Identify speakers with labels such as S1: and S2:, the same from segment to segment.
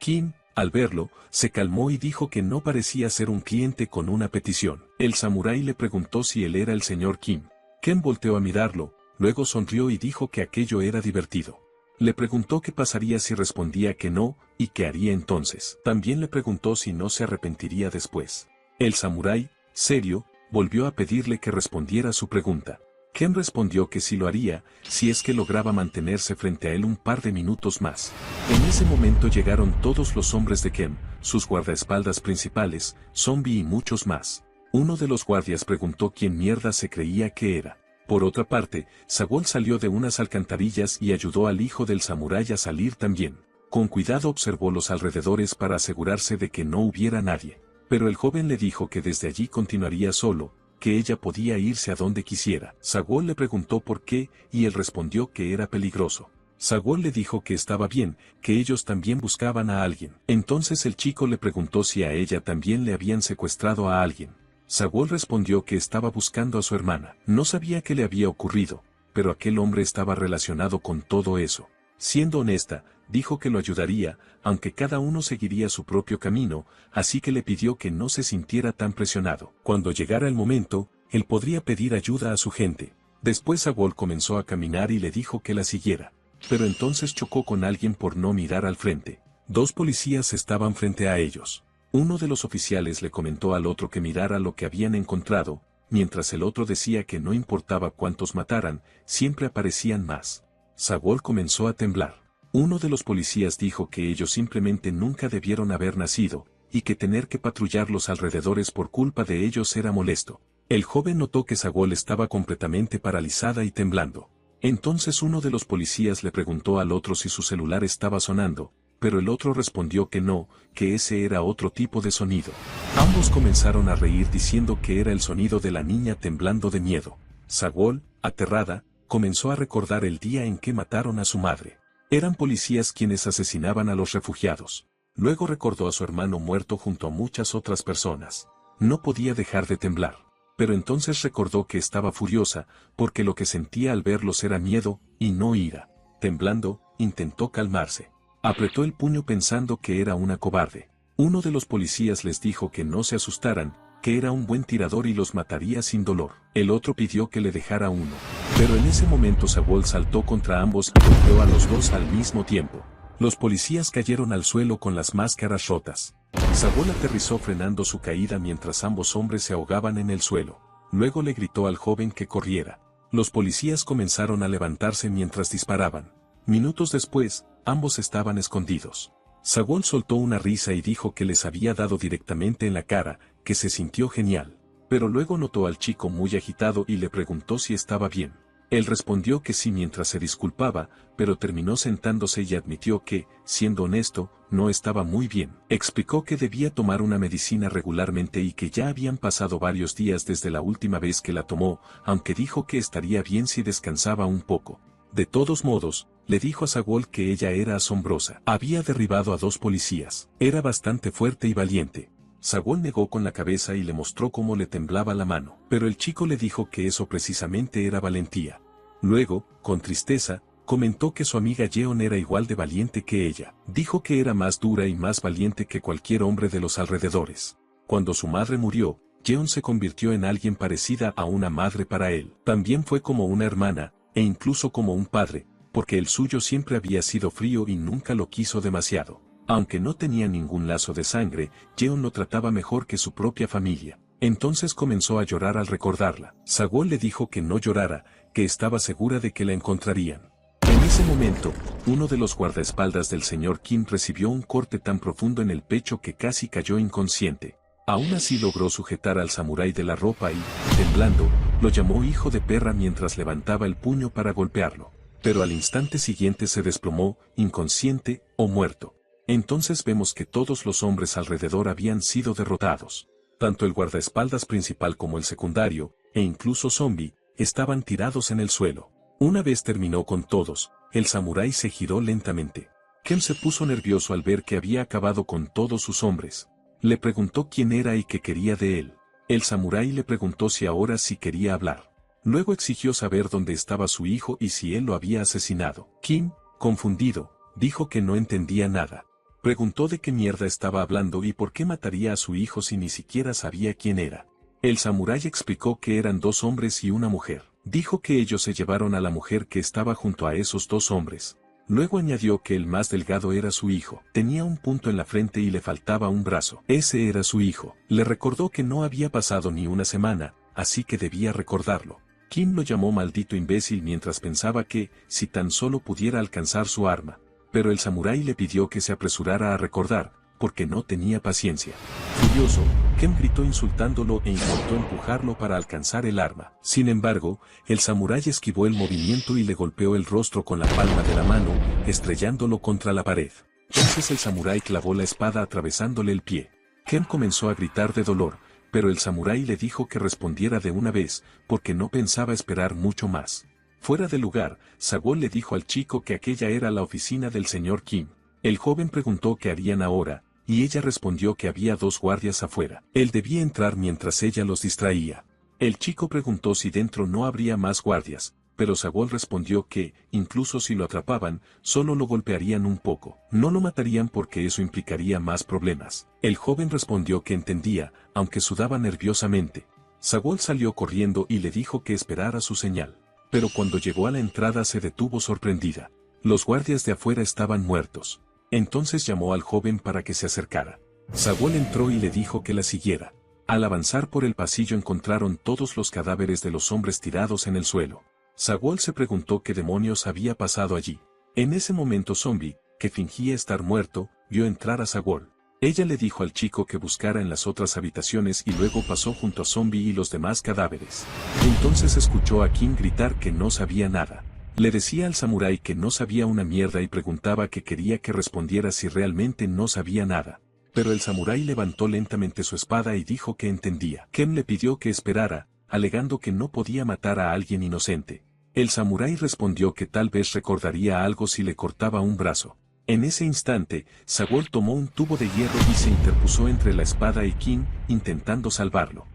S1: Kim, al verlo, se calmó y dijo que no parecía ser un cliente con una petición. El samurái le preguntó si él era el señor Kim. Ken volteó a mirarlo, luego sonrió y dijo que aquello era divertido. Le preguntó qué pasaría si respondía que no, y qué haría entonces. También le preguntó si no se arrepentiría después. El samurái, serio, volvió a pedirle que respondiera su pregunta. Ken respondió que sí lo haría, si es que lograba mantenerse frente a él un par de minutos más. En ese momento llegaron todos los hombres de Ken, sus guardaespaldas principales, Zombie y muchos más. Uno de los guardias preguntó quién mierda se creía que era. Por otra parte, Sagol salió de unas alcantarillas y ayudó al hijo del samurái a salir también. Con cuidado observó los alrededores para asegurarse de que no hubiera nadie. Pero el joven le dijo que desde allí continuaría solo, que ella podía irse a donde quisiera. Sagol le preguntó por qué, y él respondió que era peligroso. Sagol le dijo que estaba bien, que ellos también buscaban a alguien. Entonces el chico le preguntó si a ella también le habían secuestrado a alguien. Sagol respondió que estaba buscando a su hermana. No sabía qué le había ocurrido, pero aquel hombre estaba relacionado con todo eso. Siendo honesta, dijo que lo ayudaría, aunque cada uno seguiría su propio camino, así que le pidió que no se sintiera tan presionado. Cuando llegara el momento, él podría pedir ayuda a su gente. Después Sagol comenzó a caminar y le dijo que la siguiera. Pero entonces chocó con alguien por no mirar al frente. Dos policías estaban frente a ellos. Uno de los oficiales le comentó al otro que mirara lo que habían encontrado, mientras el otro decía que no importaba cuántos mataran, siempre aparecían más. Sagol comenzó a temblar. Uno de los policías dijo que ellos simplemente nunca debieron haber nacido, y que tener que patrullar los alrededores por culpa de ellos era molesto. El joven notó que Sagol estaba completamente paralizada y temblando. Entonces uno de los policías le preguntó al otro si su celular estaba sonando, pero el otro respondió que no, que ese era otro tipo de sonido. Ambos comenzaron a reír diciendo que era el sonido de la niña temblando de miedo. Sagol, aterrada, comenzó a recordar el día en que mataron a su madre. Eran policías quienes asesinaban a los refugiados. Luego recordó a su hermano muerto junto a muchas otras personas. No podía dejar de temblar. Pero entonces recordó que estaba furiosa, porque lo que sentía al verlos era miedo, y no ira. Temblando, intentó calmarse. Apretó el puño pensando que era una cobarde. Uno de los policías les dijo que no se asustaran, que era un buen tirador y los mataría sin dolor. El otro pidió que le dejara uno. Pero en ese momento Sagol saltó contra ambos y golpeó a los dos al mismo tiempo. Los policías cayeron al suelo con las máscaras rotas. Sagol aterrizó frenando su caída mientras ambos hombres se ahogaban en el suelo. Luego le gritó al joven que corriera. Los policías comenzaron a levantarse mientras disparaban. Minutos después, ambos estaban escondidos. Sagol soltó una risa y dijo que les había dado directamente en la cara, que se sintió genial. Pero luego notó al chico muy agitado y le preguntó si estaba bien. Él respondió que sí mientras se disculpaba, pero terminó sentándose y admitió que, siendo honesto, no estaba muy bien. Explicó que debía tomar una medicina regularmente y que ya habían pasado varios días desde la última vez que la tomó, aunque dijo que estaría bien si descansaba un poco. De todos modos, le dijo a Sagol que ella era asombrosa. Había derribado a 2 policías. Era bastante fuerte y valiente. Sagol negó con la cabeza y le mostró cómo le temblaba la mano. Pero el chico le dijo que eso precisamente era valentía. Luego, con tristeza, comentó que su amiga Yeon era igual de valiente que ella. Dijo que era más dura y más valiente que cualquier hombre de los alrededores. Cuando su madre murió, Yeon se convirtió en alguien parecida a una madre para él. También fue como una hermana, e incluso como un padre, porque el suyo siempre había sido frío y nunca lo quiso demasiado. Aunque no tenía ningún lazo de sangre, Yeon lo trataba mejor que su propia familia. Entonces comenzó a llorar al recordarla. Sagol le dijo que no llorara, que estaba segura de que la encontrarían. En ese momento, uno de los guardaespaldas del señor Kim recibió un corte tan profundo en el pecho que casi cayó inconsciente. Aún así logró sujetar al samurái de la ropa y, temblando, lo llamó hijo de perra mientras levantaba el puño para golpearlo. Pero al instante siguiente se desplomó, inconsciente o muerto. Entonces vemos que todos los hombres alrededor habían sido derrotados. Tanto el guardaespaldas principal como el secundario, e incluso Zombie, estaban tirados en el suelo. Una vez terminó con todos, el samurái se giró lentamente. Ken se puso nervioso al ver que había acabado con todos sus hombres. Le preguntó quién era y qué quería de él. El samurái le preguntó si ahora sí quería hablar. Luego exigió saber dónde estaba su hijo y si él lo había asesinado. Kim, confundido, dijo que no entendía nada. Preguntó de qué mierda estaba hablando y por qué mataría a su hijo si ni siquiera sabía quién era. El samurái explicó que eran 2 hombres y una mujer. Dijo que ellos se llevaron a la mujer que estaba junto a esos 2 hombres. Luego añadió que el más delgado era su hijo. Tenía un punto en la frente y le faltaba un brazo. Ese era su hijo. Le recordó que no había pasado ni una semana, así que debía recordarlo. Kim lo llamó maldito imbécil mientras pensaba que, si tan solo pudiera alcanzar su arma. Pero el samurái le pidió que se apresurara a recordar, porque no tenía paciencia. Furioso, Kim gritó insultándolo e intentó empujarlo para alcanzar el arma. Sin embargo, el samurái esquivó el movimiento y le golpeó el rostro con la palma de la mano, estrellándolo contra la pared. Entonces el samurái clavó la espada atravesándole el pie. Kim comenzó a gritar de dolor, pero el samurái le dijo que respondiera de una vez, porque no pensaba esperar mucho más. Fuera del lugar, Sagol le dijo al chico que aquella era la oficina del señor Kim. El joven preguntó qué harían ahora, y ella respondió que había 2 guardias afuera. Él debía entrar mientras ella los distraía. El chico preguntó si dentro no habría más guardias, pero Sagol respondió que, incluso si lo atrapaban, solo lo golpearían un poco. No lo matarían porque eso implicaría más problemas. El joven respondió que entendía, aunque sudaba nerviosamente. Sagol salió corriendo y le dijo que esperara su señal. Pero cuando llegó a la entrada se detuvo sorprendida. Los guardias de afuera estaban muertos. Entonces llamó al joven para que se acercara. Sagol entró y le dijo que la siguiera. Al avanzar por el pasillo encontraron todos los cadáveres de los hombres tirados en el suelo. Sagol se preguntó qué demonios había pasado allí. En ese momento Zombie, que fingía estar muerto, vio entrar a Sagol. Ella le dijo al chico que buscara en las otras habitaciones y luego pasó junto a Zombie y los demás cadáveres. Entonces escuchó a Kim gritar que no sabía nada. Le decía al samurái que no sabía una mierda y preguntaba que quería que respondiera si realmente no sabía nada. Pero el samurái levantó lentamente su espada y dijo que entendía. Kim le pidió que esperara, alegando que no podía matar a alguien inocente. El samurái respondió que tal vez recordaría algo si le cortaba un brazo. En ese instante, Sagol tomó un tubo de hierro y se interpuso entre la espada y Kim, intentando salvarlo.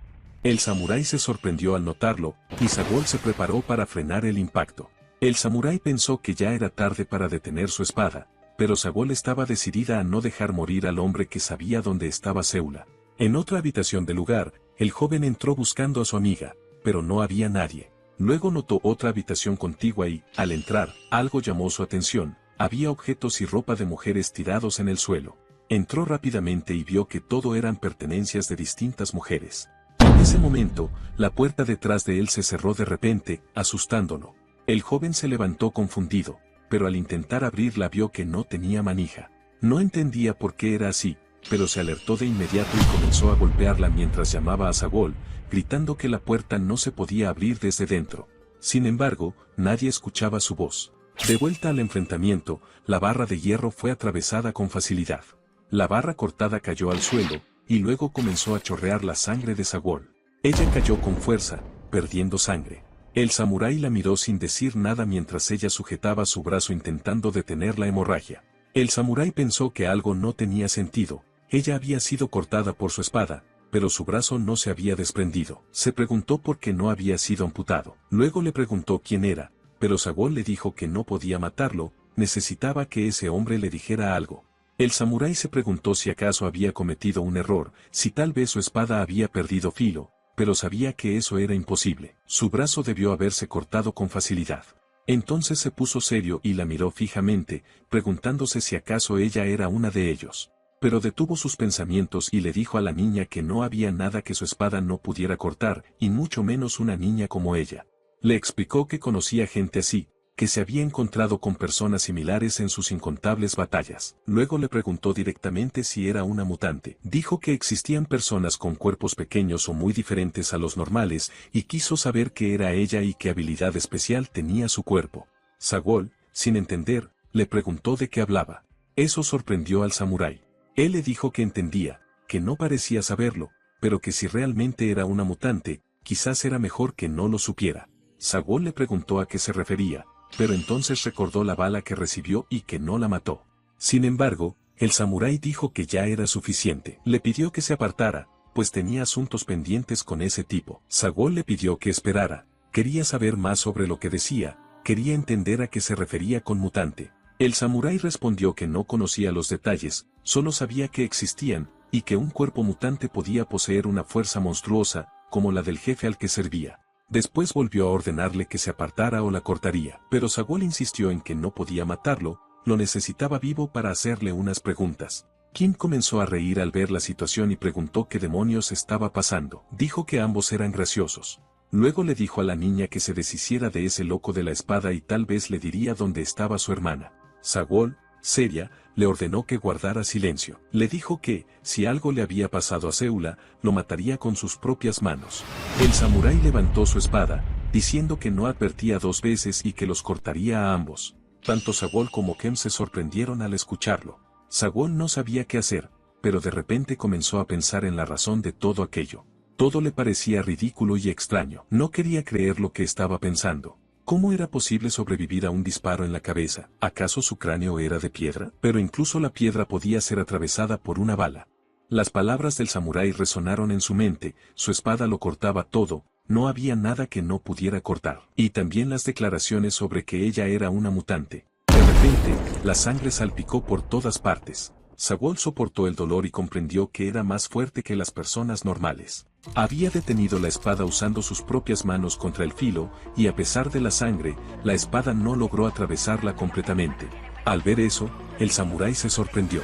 S1: El samurái se sorprendió al notarlo, y Sagol se preparó para frenar el impacto. El samurái pensó que ya era tarde para detener su espada, pero Sagol estaba decidida a no dejar morir al hombre que sabía dónde estaba Seula. En otra habitación del lugar, el joven entró buscando a su amiga, pero no había nadie. Luego notó otra habitación contigua y, al entrar, algo llamó su atención. Había objetos y ropa de mujeres tirados en el suelo. Entró rápidamente y vio que todo eran pertenencias de distintas mujeres. En ese momento, la puerta detrás de él se cerró de repente, asustándolo. El joven se levantó confundido, pero al intentar abrirla vio que no tenía manija. No entendía por qué era así, pero se alertó de inmediato y comenzó a golpearla mientras llamaba a Sagol, gritando que la puerta no se podía abrir desde dentro. Sin embargo, nadie escuchaba su voz. De vuelta al enfrentamiento, la barra de hierro fue atravesada con facilidad. La barra cortada cayó al suelo, y luego comenzó a chorrear la sangre de Sagol. Ella cayó con fuerza, perdiendo sangre. El samurái la miró sin decir nada mientras ella sujetaba su brazo intentando detener la hemorragia. El samurái pensó que algo no tenía sentido. Ella había sido cortada por su espada, pero su brazo no se había desprendido. Se preguntó por qué no había sido amputado. Luego le preguntó quién era, pero Sagol le dijo que no podía matarlo, necesitaba que ese hombre le dijera algo. El samurái se preguntó si acaso había cometido un error, si tal vez su espada había perdido filo, pero sabía que eso era imposible. Su brazo debió haberse cortado con facilidad. Entonces se puso serio y la miró fijamente, preguntándose si acaso ella era una de ellos. Pero detuvo sus pensamientos y le dijo a la niña que no había nada que su espada no pudiera cortar, y mucho menos una niña como ella. Le explicó que conocía gente así, que se había encontrado con personas similares en sus incontables batallas. Luego le preguntó directamente si era una mutante. Dijo que existían personas con cuerpos pequeños o muy diferentes a los normales, y quiso saber qué era ella y qué habilidad especial tenía su cuerpo. Sagol, sin entender, le preguntó de qué hablaba. Eso sorprendió al samurái. Él le dijo que entendía, que no parecía saberlo, pero que si realmente era una mutante, quizás era mejor que no lo supiera. Sagol le preguntó a qué se refería, pero entonces recordó la bala que recibió y que no la mató. Sin embargo, el samurái dijo que ya era suficiente. Le pidió que se apartara, pues tenía asuntos pendientes con ese tipo. Sagol le pidió que esperara, quería saber más sobre lo que decía, quería entender a qué se refería con mutante. El samurái respondió que no conocía los detalles, solo sabía que existían, y que un cuerpo mutante podía poseer una fuerza monstruosa, como la del jefe al que servía. Después volvió a ordenarle que se apartara o la cortaría, pero Sagol insistió en que no podía matarlo, lo necesitaba vivo para hacerle unas preguntas. Kim comenzó a reír al ver la situación y preguntó qué demonios estaba pasando. Dijo que ambos eran graciosos. Luego le dijo a la niña que se deshiciera de ese loco de la espada y tal vez le diría dónde estaba su hermana. Sagol, seria, le ordenó que guardara silencio. Le dijo que, si algo le había pasado a Séula, lo mataría con sus propias manos. El samurái levantó su espada, diciendo que no advertía 2 veces y que los cortaría a ambos. Tanto Sagol como Kem se sorprendieron al escucharlo. Sagol no sabía qué hacer, pero de repente comenzó a pensar en la razón de todo aquello. Todo le parecía ridículo y extraño. No quería creer lo que estaba pensando. ¿Cómo era posible sobrevivir a un disparo en la cabeza? ¿Acaso su cráneo era de piedra? Pero incluso la piedra podía ser atravesada por una bala. Las palabras del samurái resonaron en su mente, su espada lo cortaba todo, no había nada que no pudiera cortar. Y también las declaraciones sobre que ella era una mutante. De repente, la sangre salpicó por todas partes. Sagol soportó el dolor y comprendió que era más fuerte que las personas normales. Había detenido la espada usando sus propias manos contra el filo, y a pesar de la sangre, la espada no logró atravesarla completamente. Al ver eso, el samurái se sorprendió.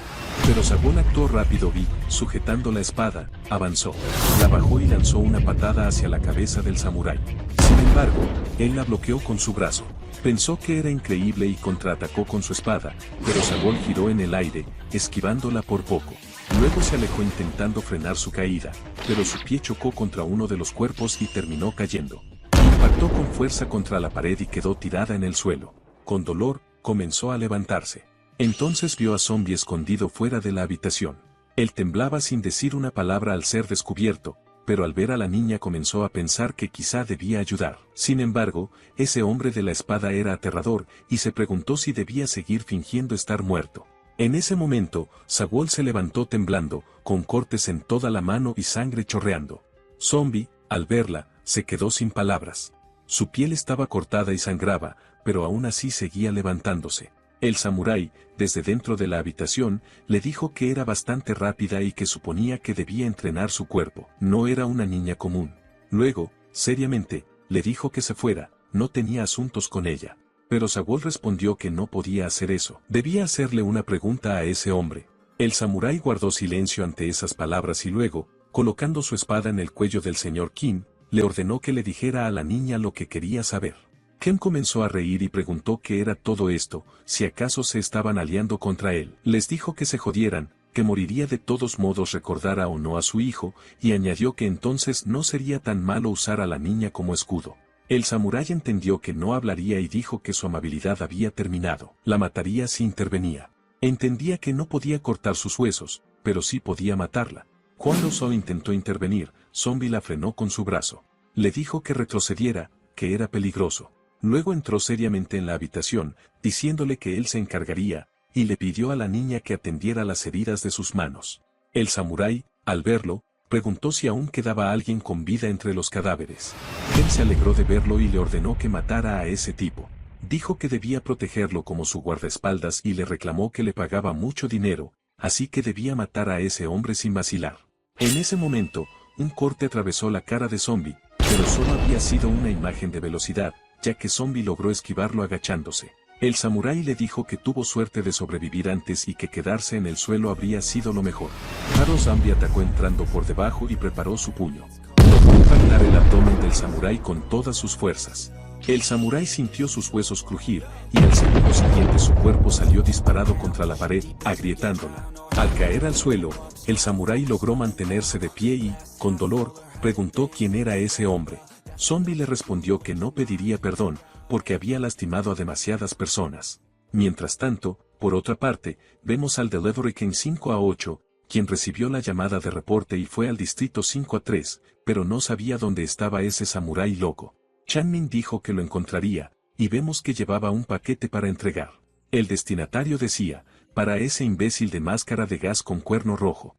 S1: Pero Sagol actuó rápido y, sujetando la espada, avanzó. La bajó y lanzó una patada hacia la cabeza del samurái. Sin embargo, él la bloqueó con su brazo. Pensó que era increíble y contraatacó con su espada, pero Sagol giró en el aire, esquivándola por poco. Luego se alejó intentando frenar su caída, pero su pie chocó contra uno de los cuerpos y terminó cayendo. Impactó con fuerza contra la pared y quedó tirada en el suelo. Con dolor, comenzó a levantarse. Entonces vio a Zombie escondido fuera de la habitación. Él temblaba sin decir una palabra al ser descubierto, pero al ver a la niña comenzó a pensar que quizá debía ayudar. Sin embargo, ese hombre de la espada era aterrador, y se preguntó si debía seguir fingiendo estar muerto. En ese momento, Sagol se levantó temblando, con cortes en toda la mano y sangre chorreando. Zombie, al verla, se quedó sin palabras. Su piel estaba cortada y sangraba, pero aún así seguía levantándose. El samurái, desde dentro de la habitación, le dijo que era bastante rápida y que suponía que debía entrenar su cuerpo. No era una niña común. Luego, seriamente, le dijo que se fuera, no tenía asuntos con ella. Pero Sagol respondió que no podía hacer eso. Debía hacerle una pregunta a ese hombre. El samurái guardó silencio ante esas palabras y luego, colocando su espada en el cuello del señor Kim, le ordenó que le dijera a la niña lo que quería saber. Ken comenzó a reír y preguntó qué era todo esto, si acaso se estaban aliando contra él. Les dijo que se jodieran, que moriría de todos modos recordara o no a su hijo, y añadió que entonces no sería tan malo usar a la niña como escudo. El samurái entendió que no hablaría y dijo que su amabilidad había terminado. La mataría si intervenía. Entendía que no podía cortar sus huesos, pero sí podía matarla. Cuando Zhou intentó intervenir, Zombie la frenó con su brazo. Le dijo que retrocediera, que era peligroso. Luego entró seriamente en la habitación, diciéndole que él se encargaría, y le pidió a la niña que atendiera las heridas de sus manos. El samurái, al verlo, preguntó si aún quedaba alguien con vida entre los cadáveres. Él se alegró de verlo y le ordenó que matara a ese tipo. Dijo que debía protegerlo como su guardaespaldas y le reclamó que le pagaba mucho dinero, así que debía matar a ese hombre sin vacilar. En ese momento, un corte atravesó la cara de Zombie, pero solo había sido una imagen de velocidad, ya que Zombie logró esquivarlo agachándose. El samurái le dijo que tuvo suerte de sobrevivir antes y que quedarse en el suelo habría sido lo mejor. Haro Zombie atacó entrando por debajo y preparó su puño. Logró impactar el abdomen del samurái con todas sus fuerzas. El samurái sintió sus huesos crujir, y al segundo siguiente su cuerpo salió disparado contra la pared, agrietándola. Al caer al suelo, el samurái logró mantenerse de pie y, con dolor, preguntó quién era ese hombre. Zombie le respondió que no pediría perdón, porque había lastimado a demasiadas personas. Mientras tanto, por otra parte, vemos al Delivery King 5A8, quien recibió la llamada de reporte y fue al distrito 5A3, pero no sabía dónde estaba ese samurái loco. Chanmin dijo que lo encontraría, y vemos que llevaba un paquete para entregar. El destinatario decía, para ese imbécil de máscara de gas con cuerno rojo.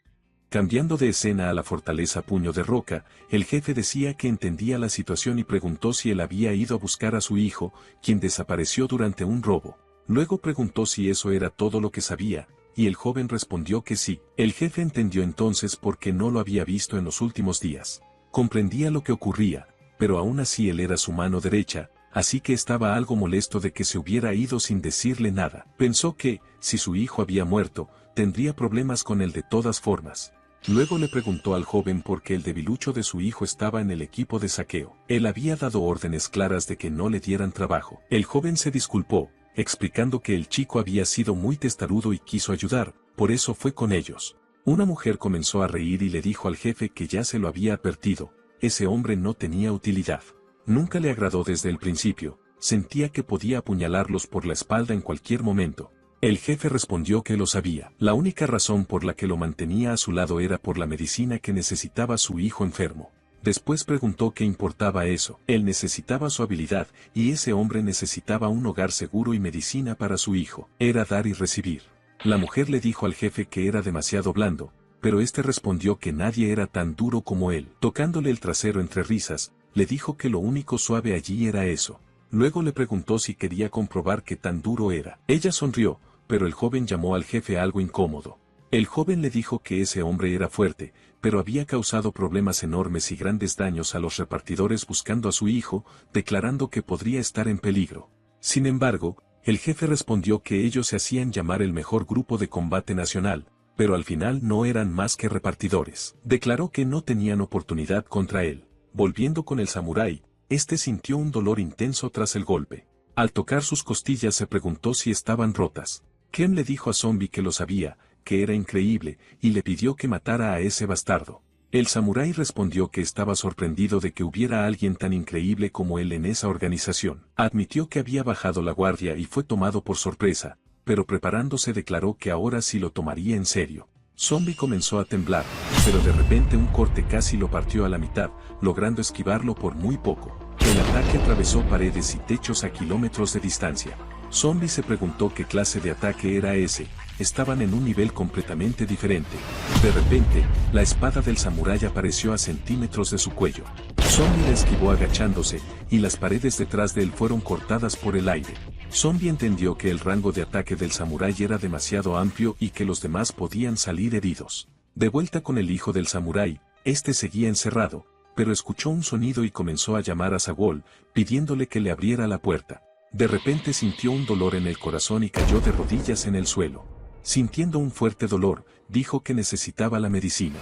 S1: Cambiando de escena a la fortaleza Puño de Roca, el jefe decía que entendía la situación y preguntó si él había ido a buscar a su hijo, quien desapareció durante un robo. Luego preguntó si eso era todo lo que sabía, y el joven respondió que sí. El jefe entendió entonces por qué no lo había visto en los últimos días. Comprendía lo que ocurría, pero aún así él era su mano derecha, así que estaba algo molesto de que se hubiera ido sin decirle nada. Pensó que, si su hijo había muerto, tendría problemas con él de todas formas. Luego le preguntó al joven por qué el debilucho de su hijo estaba en el equipo de saqueo. Él había dado órdenes claras de que no le dieran trabajo. El joven se disculpó, explicando que el chico había sido muy testarudo y quiso ayudar, por eso fue con ellos. Una mujer comenzó a reír y le dijo al jefe que ya se lo había advertido, ese hombre no tenía utilidad. Nunca le agradó desde el principio, sentía que podía apuñalarlos por la espalda en cualquier momento. El jefe respondió que lo sabía. La única razón por la que lo mantenía a su lado era por la medicina que necesitaba su hijo enfermo. Después preguntó qué importaba eso. Él necesitaba su habilidad, y ese hombre necesitaba un hogar seguro y medicina para su hijo. Era dar y recibir. La mujer le dijo al jefe que era demasiado blando, pero este respondió que nadie era tan duro como él. Tocándole el trasero entre risas, le dijo que lo único suave allí era eso. Luego le preguntó si quería comprobar qué tan duro era. Ella sonrió, pero el joven llamó al jefe algo incómodo. El joven le dijo que ese hombre era fuerte, pero había causado problemas enormes y grandes daños a los repartidores buscando a su hijo, declarando que podría estar en peligro. Sin embargo, el jefe respondió que ellos se hacían llamar el mejor grupo de combate nacional, pero al final no eran más que repartidores. Declaró que no tenían oportunidad contra él. Volviendo con el samurái, este sintió un dolor intenso tras el golpe. Al tocar sus costillas se preguntó si estaban rotas. Ken le dijo a Zombie que lo sabía, que era increíble, y le pidió que matara a ese bastardo. El samurái respondió que estaba sorprendido de que hubiera alguien tan increíble como él en esa organización. Admitió que había bajado la guardia y fue tomado por sorpresa, pero preparándose declaró que ahora sí lo tomaría en serio. Zombie comenzó a temblar, pero de repente un corte casi lo partió a la mitad, logrando esquivarlo por muy poco. El ataque atravesó paredes y techos a kilómetros de distancia. Zombie se preguntó qué clase de ataque era ese. Estaban en un nivel completamente diferente. De repente, la espada del samurái apareció a centímetros de su cuello. Zombie la esquivó agachándose, y las paredes detrás de él fueron cortadas por el aire. Zombie entendió que el rango de ataque del samurái era demasiado amplio y que los demás podían salir heridos. De vuelta con el hijo del samurái, este seguía encerrado, pero escuchó un sonido y comenzó a llamar a Sagol, pidiéndole que le abriera la puerta. De repente sintió un dolor en el corazón y cayó de rodillas en el suelo. Sintiendo un fuerte dolor, dijo que necesitaba la medicina.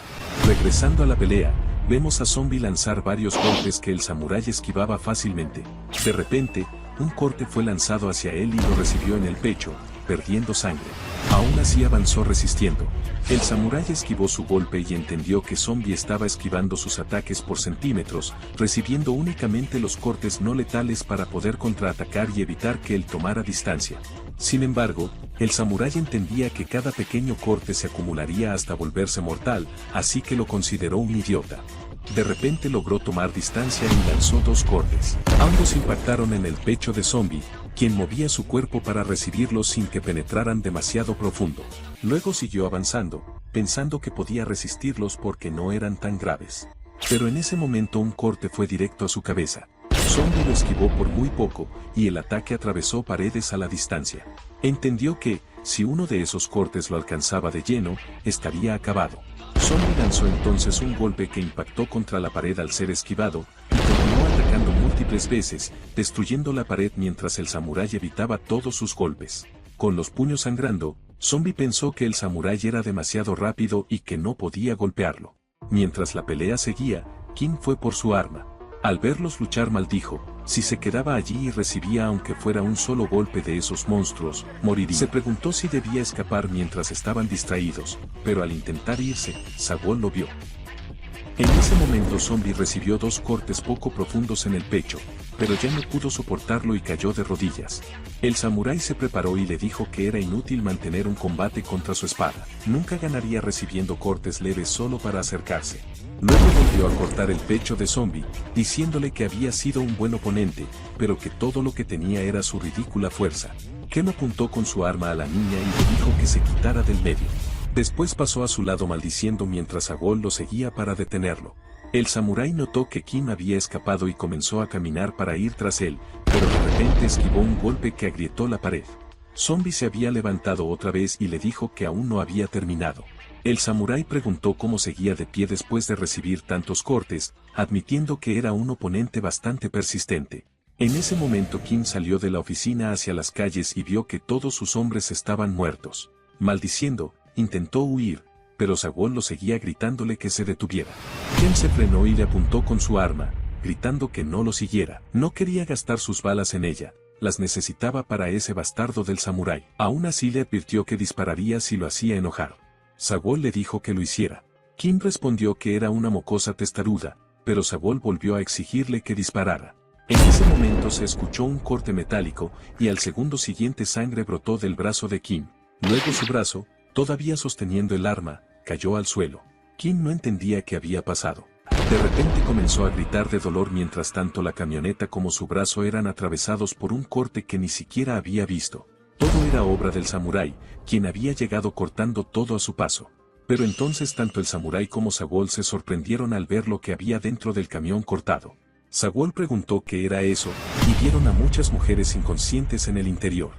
S1: Regresando a la pelea, vemos a Zombie lanzar varios golpes que el samurái esquivaba fácilmente. De repente, un corte fue lanzado hacia él y lo recibió en el pecho, perdiendo sangre. Aún así avanzó resistiendo. El samurái esquivó su golpe y entendió que Zombie estaba esquivando sus ataques por centímetros, recibiendo únicamente los cortes no letales para poder contraatacar y evitar que él tomara distancia. Sin embargo, el samurái entendía que cada pequeño corte se acumularía hasta volverse mortal, así que lo consideró un idiota. De repente logró tomar distancia y lanzó dos cortes. Ambos impactaron en el pecho de Zombie, quien movía su cuerpo para recibirlos sin que penetraran demasiado profundo. Luego siguió avanzando, pensando que podía resistirlos porque no eran tan graves. Pero en ese momento un corte fue directo a su cabeza. Zombie lo esquivó por muy poco, y el ataque atravesó paredes a la distancia. Entendió que, si uno de esos cortes lo alcanzaba de lleno, estaría acabado. Zombie lanzó entonces un golpe que impactó contra la pared al ser esquivado, y continuó atacando múltiples veces, destruyendo la pared mientras el samurái evitaba todos sus golpes. Con los puños sangrando, Zombie pensó que el samurái era demasiado rápido y que no podía golpearlo. Mientras la pelea seguía, King fue por su arma. Al verlos luchar maldijo, si se quedaba allí y recibía aunque fuera un solo golpe de esos monstruos, moriría. Se preguntó si debía escapar mientras estaban distraídos, pero al intentar irse, Sagol lo vio. En ese momento Zombie recibió dos cortes poco profundos en el pecho, pero ya no pudo soportarlo y cayó de rodillas. El samurái se preparó y le dijo que era inútil mantener un combate contra su espada. Nunca ganaría recibiendo cortes leves solo para acercarse. Luego volvió a cortar el pecho de Zombie, diciéndole que había sido un buen oponente, pero que todo lo que tenía era su ridícula fuerza. Ken apuntó con su arma a la niña y le dijo que se quitara del medio. Después pasó a su lado maldiciendo mientras Sagol lo seguía para detenerlo. El samurái notó que Kim había escapado y comenzó a caminar para ir tras él, pero de repente esquivó un golpe que agrietó la pared. Zombie se había levantado otra vez y le dijo que aún no había terminado. El samurái preguntó cómo seguía de pie después de recibir tantos cortes, admitiendo que era un oponente bastante persistente. En ese momento Kim salió de la oficina hacia las calles y vio que todos sus hombres estaban muertos. Maldiciendo, intentó huir, pero Sagol lo seguía gritándole que se detuviera. Kim se frenó y le apuntó con su arma, gritando que no lo siguiera. No quería gastar sus balas en ella, las necesitaba para ese bastardo del samurái. Aún así le advirtió que dispararía si lo hacía enojar. Sagol le dijo que lo hiciera. Kim respondió que era una mocosa testaruda, pero Sagol volvió a exigirle que disparara. En ese momento se escuchó un corte metálico, y al segundo siguiente sangre brotó del brazo de Kim. Luego su brazo, todavía sosteniendo el arma, cayó al suelo. Kim no entendía qué había pasado. De repente comenzó a gritar de dolor mientras tanto la camioneta como su brazo eran atravesados por un corte que ni siquiera había visto. Todo era obra del samurái, quien había llegado cortando todo a su paso. Pero entonces tanto el samurái como Sagol se sorprendieron al ver lo que había dentro del camión cortado. Sagol preguntó qué era eso, y vieron a muchas mujeres inconscientes en el interior.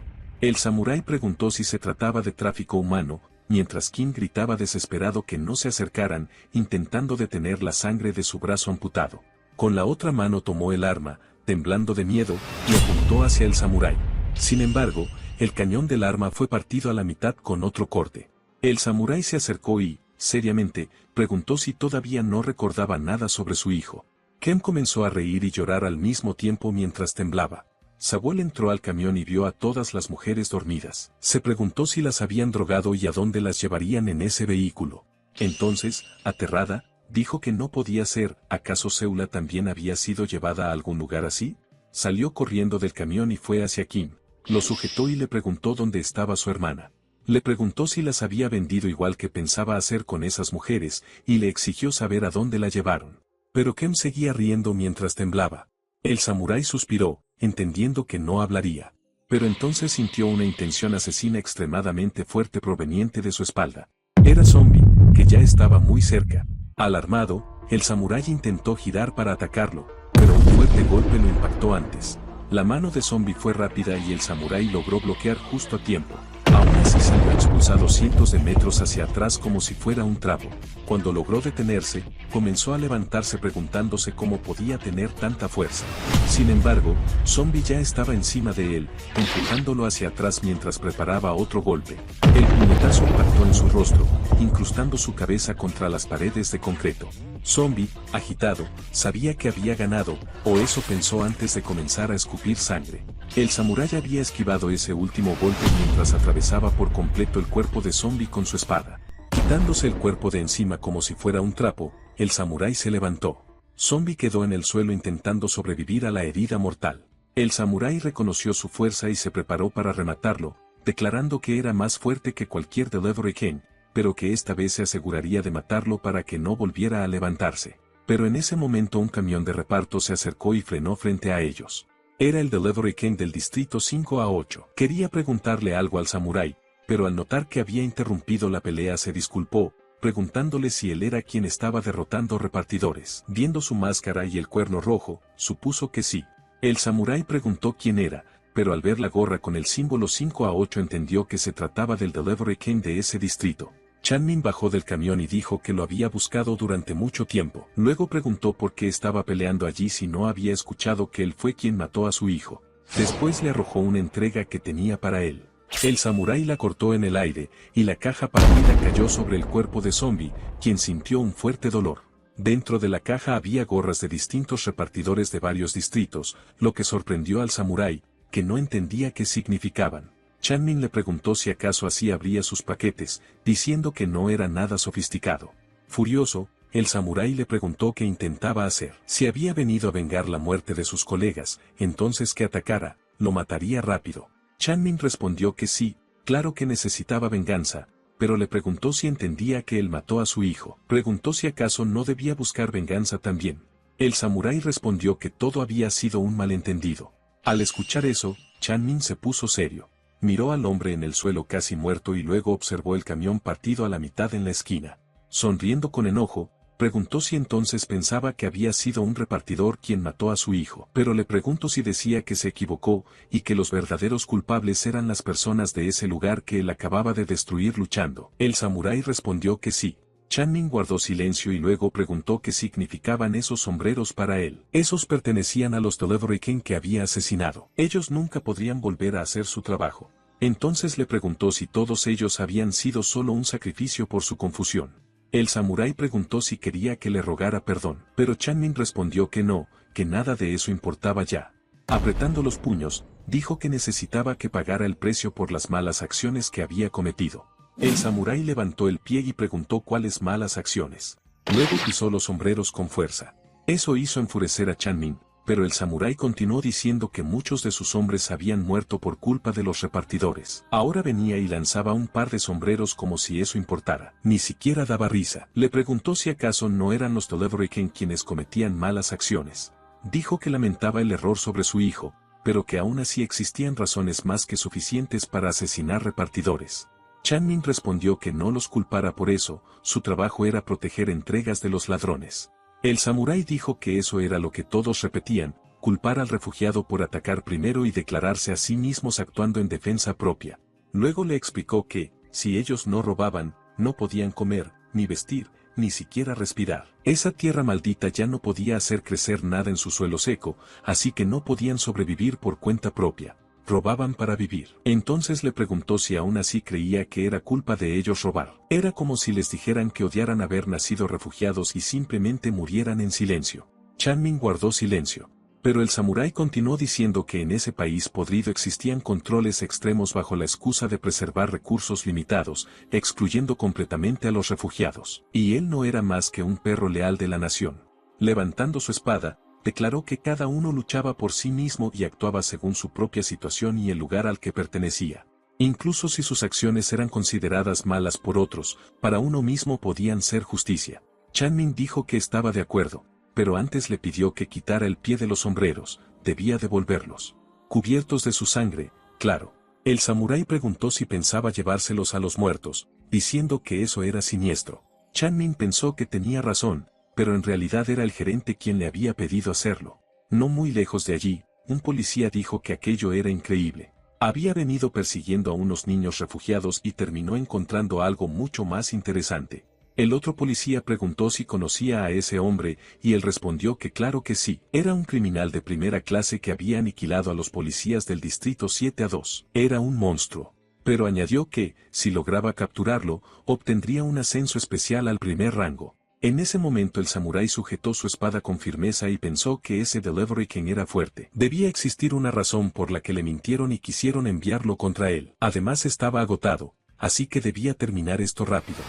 S1: El samurái preguntó si se trataba de tráfico humano, mientras Kim gritaba desesperado que no se acercaran, intentando detener la sangre de su brazo amputado. Con la otra mano tomó el arma, temblando de miedo, y apuntó hacia el samurái. Sin embargo, el cañón del arma fue partido a la mitad con otro corte. El samurái se acercó y, seriamente, preguntó si todavía no recordaba nada sobre su hijo. Kim comenzó a reír y llorar al mismo tiempo mientras temblaba. Sagol entró al camión y vio a todas las mujeres dormidas. Se preguntó si las habían drogado y a dónde las llevarían en ese vehículo. Entonces, aterrada, dijo que no podía ser. ¿Acaso Seula también había sido llevada a algún lugar así? Salió corriendo del camión y fue hacia Kim. Lo sujetó y le preguntó dónde estaba su hermana. Le preguntó si las había vendido igual que pensaba hacer con esas mujeres, y le exigió saber a dónde la llevaron. Pero Kim seguía riendo mientras temblaba. El samurái suspiró, entendiendo que no hablaría. Pero entonces sintió una intención asesina extremadamente fuerte proveniente de su espalda. Era Zombie, que ya estaba muy cerca. Alarmado, el samurái intentó girar para atacarlo, pero un fuerte golpe lo impactó antes. La mano de Zombie fue rápida y el samurái logró bloquear justo a tiempo. Aún así salió expulsado cientos de metros hacia atrás como si fuera un trapo. Cuando logró detenerse, comenzó a levantarse preguntándose cómo podía tener tanta fuerza. Sin embargo, Zombie ya estaba encima de él, empujándolo hacia atrás mientras preparaba otro golpe. El puñetazo impactó en su rostro, incrustando su cabeza contra las paredes de concreto. Zombie, agitado, sabía que había ganado, o eso pensó antes de comenzar a escupir sangre. El samurái había esquivado ese último golpe mientras atravesaba por completo el cuerpo de Zombie con su espada. Quitándose el cuerpo de encima como si fuera un trapo, el samurái se levantó. Zombie quedó en el suelo intentando sobrevivir a la herida mortal. El samurái reconoció su fuerza y se preparó para rematarlo, declarando que era más fuerte que cualquier Delivery King, pero que esta vez se aseguraría de matarlo para que no volviera a levantarse. Pero en ese momento un camión de reparto se acercó y frenó frente a ellos. Era el Delivery King del distrito 5A8. Quería preguntarle algo al samurái, pero al notar que había interrumpido la pelea se disculpó, preguntándole si él era quien estaba derrotando repartidores. Viendo su máscara y el cuerno rojo, supuso que sí. El samurái preguntó quién era, pero al ver la gorra con el símbolo 5A8 entendió que se trataba del Delivery King de ese distrito. Chanmin bajó del camión y dijo que lo había buscado durante mucho tiempo. Luego preguntó por qué estaba peleando allí si no había escuchado que él fue quien mató a su hijo. Después le arrojó una entrega que tenía para él. El samurái la cortó en el aire, y la caja partida cayó sobre el cuerpo de Zombie, quien sintió un fuerte dolor. Dentro de la caja había gorras de distintos repartidores de varios distritos, lo que sorprendió al samurái, que no entendía qué significaban. Chanmin le preguntó si acaso así abría sus paquetes, diciendo que no era nada sofisticado. Furioso, el samurái le preguntó qué intentaba hacer. Si había venido a vengar la muerte de sus colegas, entonces que atacara, lo mataría rápido. Chanmin respondió que sí, claro que necesitaba venganza, pero le preguntó si entendía que él mató a su hijo. Preguntó si acaso no debía buscar venganza también. El samurái respondió que todo había sido un malentendido. Al escuchar eso, Chanmin se puso serio. Miró al hombre en el suelo casi muerto y luego observó el camión partido a la mitad en la esquina. Sonriendo con enojo, Preguntó si entonces pensaba que había sido un repartidor quien mató a su hijo. Pero le preguntó si decía que se equivocó, y que los verdaderos culpables eran las personas de ese lugar que él acababa de destruir luchando. El samurái respondió que sí. Chanmin guardó silencio y luego preguntó qué significaban esos sombreros para él. Esos pertenecían a los Delivery King que había asesinado. Ellos nunca podrían volver a hacer su trabajo. Entonces le preguntó si todos ellos habían sido solo un sacrificio por su confusión. El samurái preguntó si quería que le rogara perdón, pero Chanmin respondió que no, que nada de eso importaba ya. Apretando los puños, dijo que necesitaba que pagara el precio por las malas acciones que había cometido. El samurái levantó el pie y preguntó cuáles malas acciones. Luego pisó los sombreros con fuerza. Eso hizo enfurecer a Chanmin, pero el samurái continuó diciendo que muchos de sus hombres habían muerto por culpa de los repartidores. Ahora venía y lanzaba un par de sombreros como si eso importara. Ni siquiera daba risa. Le preguntó si acaso no eran los Delivery King quienes cometían malas acciones. Dijo que lamentaba el error sobre su hijo, pero que aún así existían razones más que suficientes para asesinar repartidores. Chanmin respondió que no los culpara por eso, su trabajo era proteger entregas de los ladrones. El samurái dijo que eso era lo que todos repetían, culpar al refugiado por atacar primero y declararse a sí mismos actuando en defensa propia. Luego le explicó que, si ellos no robaban, no podían comer, ni vestir, ni siquiera respirar. Esa tierra maldita ya no podía hacer crecer nada en su suelo seco, así que no podían sobrevivir por cuenta propia. Robaban para vivir. Entonces le preguntó si aún así creía que era culpa de ellos robar. Era como si les dijeran que odiaran haber nacido refugiados y simplemente murieran en silencio. Chanmin guardó silencio. Pero el samurái continuó diciendo que en ese país podrido existían controles extremos bajo la excusa de preservar recursos limitados, excluyendo completamente a los refugiados. Y él no era más que un perro leal de la nación. Levantando su espada, declaró que cada uno luchaba por sí mismo y actuaba según su propia situación y el lugar al que pertenecía. Incluso si sus acciones eran consideradas malas por otros, para uno mismo podían ser justicia. Chanmin dijo que estaba de acuerdo, pero antes le pidió que quitara el pie de los sombreros, debía devolverlos. Cubiertos de su sangre, claro. El samurái preguntó si pensaba llevárselos a los muertos, diciendo que eso era siniestro. Chanmin pensó que tenía razón, pero en realidad era el gerente quien le había pedido hacerlo. No muy lejos de allí, un policía dijo que aquello era increíble. Había venido persiguiendo a unos niños refugiados y terminó encontrando algo mucho más interesante. El otro policía preguntó si conocía a ese hombre, y él respondió que claro que sí. Era un criminal de primera clase que había aniquilado a los policías del distrito 7-2. Era un monstruo. Pero añadió que, si lograba capturarlo, obtendría un ascenso especial al primer rango. En ese momento el samurái sujetó su espada con firmeza y pensó que ese Delivery King era fuerte. Debía existir una razón por la que le mintieron y quisieron enviarlo contra él. Además estaba agotado, así que debía terminar esto rápido.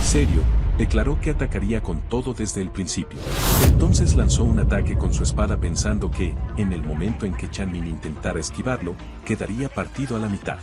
S1: Serio, declaró que atacaría con todo desde el principio. Entonces lanzó un ataque con su espada pensando que, en el momento en que Chanmin intentara esquivarlo, quedaría partido a la mitad.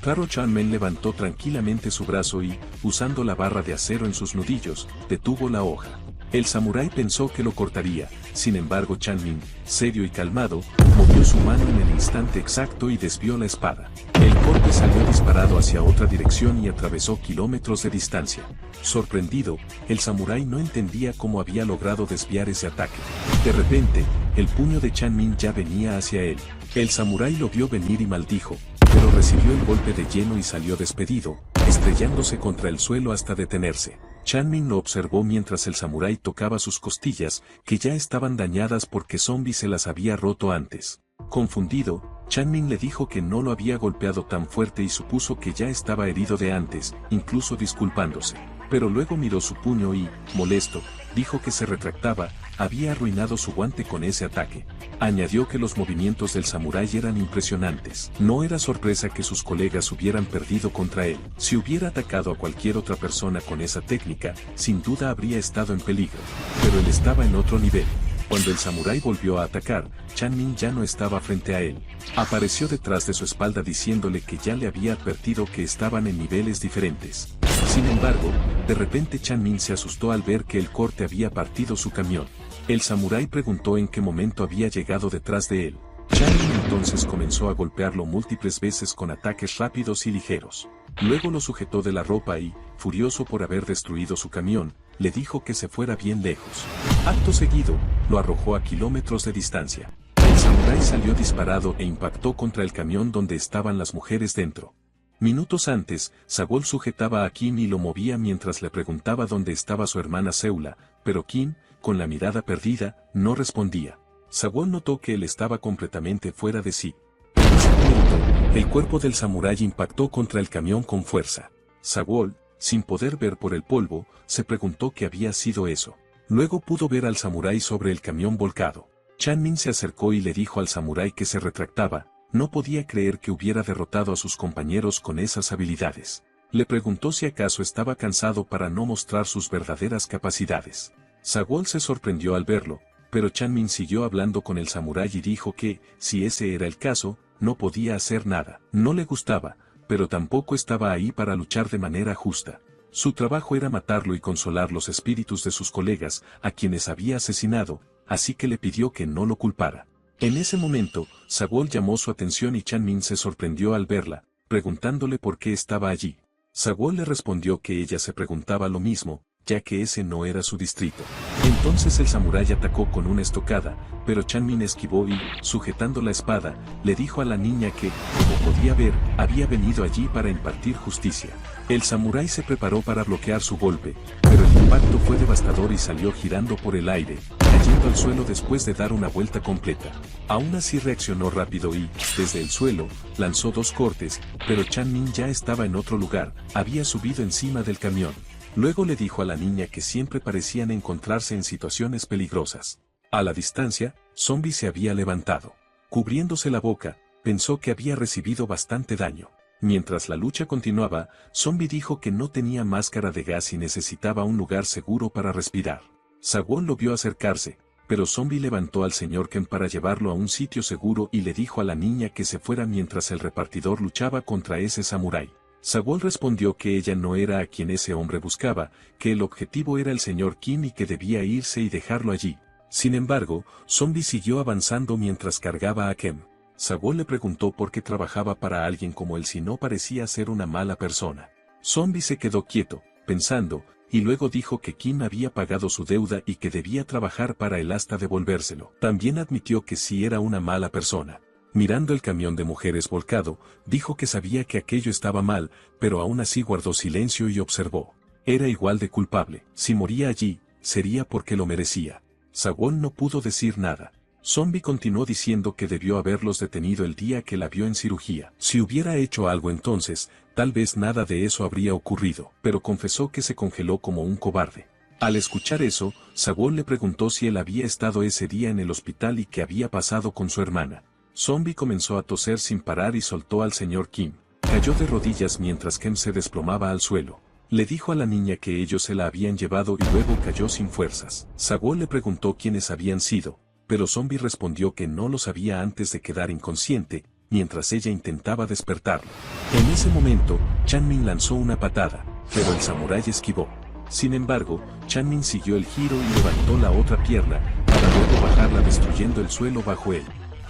S1: Claro, Chanmin levantó tranquilamente su brazo y, usando la barra de acero en sus nudillos, detuvo la hoja. El samurái pensó que lo cortaría, sin embargo Chanmin, serio y calmado, movió su mano en el instante exacto y desvió la espada. El corte salió disparado hacia otra dirección y atravesó kilómetros de distancia. Sorprendido, el samurái no entendía cómo había logrado desviar ese ataque. De repente, el puño de Chanmin ya venía hacia él. El samurái lo vio venir y maldijo, pero recibió el golpe de lleno y salió despedido, estrellándose contra el suelo hasta detenerse. Chanmin lo observó mientras el samurái tocaba sus costillas, que ya estaban dañadas porque Zombie se las había roto antes. Confundido, Chanmin le dijo que no lo había golpeado tan fuerte y supuso que ya estaba herido de antes, incluso disculpándose. Pero luego miró su puño y, molesto, dijo que se retractaba, había arruinado su guante con ese ataque. Añadió que los movimientos del samurái eran impresionantes. No era sorpresa que sus colegas hubieran perdido contra él. Si hubiera atacado a cualquier otra persona con esa técnica, sin duda habría estado en peligro. Pero él estaba en otro nivel. Cuando el samurái volvió a atacar, Chanmin ya no estaba frente a él. Apareció detrás de su espalda diciéndole que ya le había advertido que estaban en niveles diferentes. Sin embargo, de repente Chanmin se asustó al ver que el corte había partido su camión. El samurái preguntó en qué momento había llegado detrás de él. Chanmin entonces comenzó a golpearlo múltiples veces con ataques rápidos y ligeros. Luego lo sujetó de la ropa y, furioso por haber destruido su camión, le dijo que se fuera bien lejos. Acto seguido, lo arrojó a kilómetros de distancia. El samurái salió disparado e impactó contra el camión donde estaban las mujeres dentro. Minutos antes, Sagol sujetaba a Kim y lo movía mientras le preguntaba dónde estaba su hermana Seula, pero Kim, con la mirada perdida, no respondía. Sagol notó que él estaba completamente fuera de sí. En ese momento, el cuerpo del samurái impactó contra el camión con fuerza. Sagol, sin poder ver por el polvo, se preguntó qué había sido eso. Luego pudo ver al samurái sobre el camión volcado. Chanmin se acercó y le dijo al samurái que se retractaba. No podía creer que hubiera derrotado a sus compañeros con esas habilidades. Le preguntó si acaso estaba cansado para no mostrar sus verdaderas capacidades. Sagol se sorprendió al verlo, pero Chanmin siguió hablando con el samurái y dijo que, si ese era el caso, no podía hacer nada. No le gustaba, pero tampoco estaba ahí para luchar de manera justa. Su trabajo era matarlo y consolar los espíritus de sus colegas, a quienes había asesinado, así que le pidió que no lo culpara. En ese momento, Sagol llamó su atención y Chanmin se sorprendió al verla, preguntándole por qué estaba allí. Sagol le respondió que ella se preguntaba lo mismo, ya que ese no era su distrito. Entonces el samurái atacó con una estocada, pero Chanmin esquivó y, sujetando la espada, le dijo a la niña que, como podía ver, había venido allí para impartir justicia. El samurái se preparó para bloquear su golpe, pero el impacto fue devastador y salió girando por el aire, cayendo al suelo después de dar una vuelta completa. Aún así reaccionó rápido y, desde el suelo, lanzó 2 cortes, pero Chanmin ya estaba en otro lugar, había subido encima del camión. Luego le dijo a la niña que siempre parecían encontrarse en situaciones peligrosas. A la distancia, Zombie se había levantado. Cubriéndose la boca, pensó que había recibido bastante daño. Mientras la lucha continuaba, Zombie dijo que no tenía máscara de gas y necesitaba un lugar seguro para respirar. Sagol lo vio acercarse, pero Zombie levantó al señor Ken para llevarlo a un sitio seguro y le dijo a la niña que se fuera mientras el repartidor luchaba contra ese samurái. Sagol respondió que ella no era a quien ese hombre buscaba, que el objetivo era el señor Kim y que debía irse y dejarlo allí. Sin embargo, Zombie siguió avanzando mientras cargaba a Ken. Sagol le preguntó por qué trabajaba para alguien como él si no parecía ser una mala persona. Zombie se quedó quieto, pensando, y luego dijo que Kim había pagado su deuda y que debía trabajar para él hasta devolvérselo. También admitió que sí era una mala persona. Mirando el camión de mujeres volcado, dijo que sabía que aquello estaba mal, pero aún así guardó silencio y observó. Era igual de culpable. Si moría allí, sería porque lo merecía. Sagol no pudo decir nada. Zombie continuó diciendo que debió haberlos detenido el día que la vio en cirugía. Si hubiera hecho algo entonces, tal vez nada de eso habría ocurrido, pero confesó que se congeló como un cobarde. Al escuchar eso, Sagol le preguntó si él había estado ese día en el hospital y qué había pasado con su hermana. Zombie comenzó a toser sin parar y soltó al señor Kim. Cayó de rodillas mientras Kim se desplomaba al suelo. Le dijo a la niña que ellos se la habían llevado y luego cayó sin fuerzas. Sagol le preguntó quiénes habían sido, pero Zombie respondió que no lo sabía antes de quedar inconsciente, mientras ella intentaba despertarlo. En ese momento, Chanmin lanzó una patada, pero el samurái esquivó. Sin embargo, Chanmin siguió el giro y levantó la otra pierna, para luego bajarla destruyendo el suelo bajo él.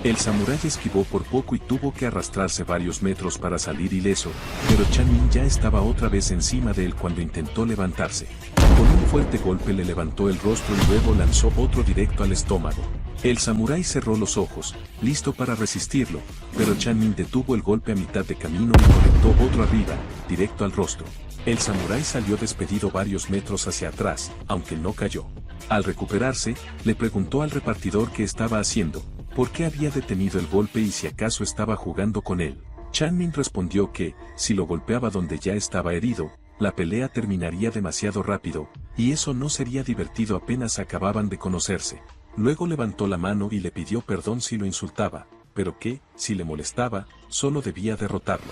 S1: El samurái esquivó por poco y tuvo que arrastrarse varios metros para salir ileso, pero Chanmin ya estaba otra vez encima de él cuando intentó levantarse. Con un fuerte golpe le levantó el rostro y luego lanzó otro directo al estómago. El samurái cerró los ojos, listo para resistirlo, pero Chanmin detuvo el golpe a mitad de camino y conectó otro arriba, directo al rostro. El samurái salió despedido varios metros hacia atrás, aunque no cayó. Al recuperarse, le preguntó al repartidor qué estaba haciendo, por qué había detenido el golpe y si acaso estaba jugando con él. Chanmin respondió que, si lo golpeaba donde ya estaba herido, la pelea terminaría demasiado rápido, y eso no sería divertido apenas acababan de conocerse. Luego levantó la mano y le pidió perdón si lo insultaba, pero que, si le molestaba, solo debía derrotarlo.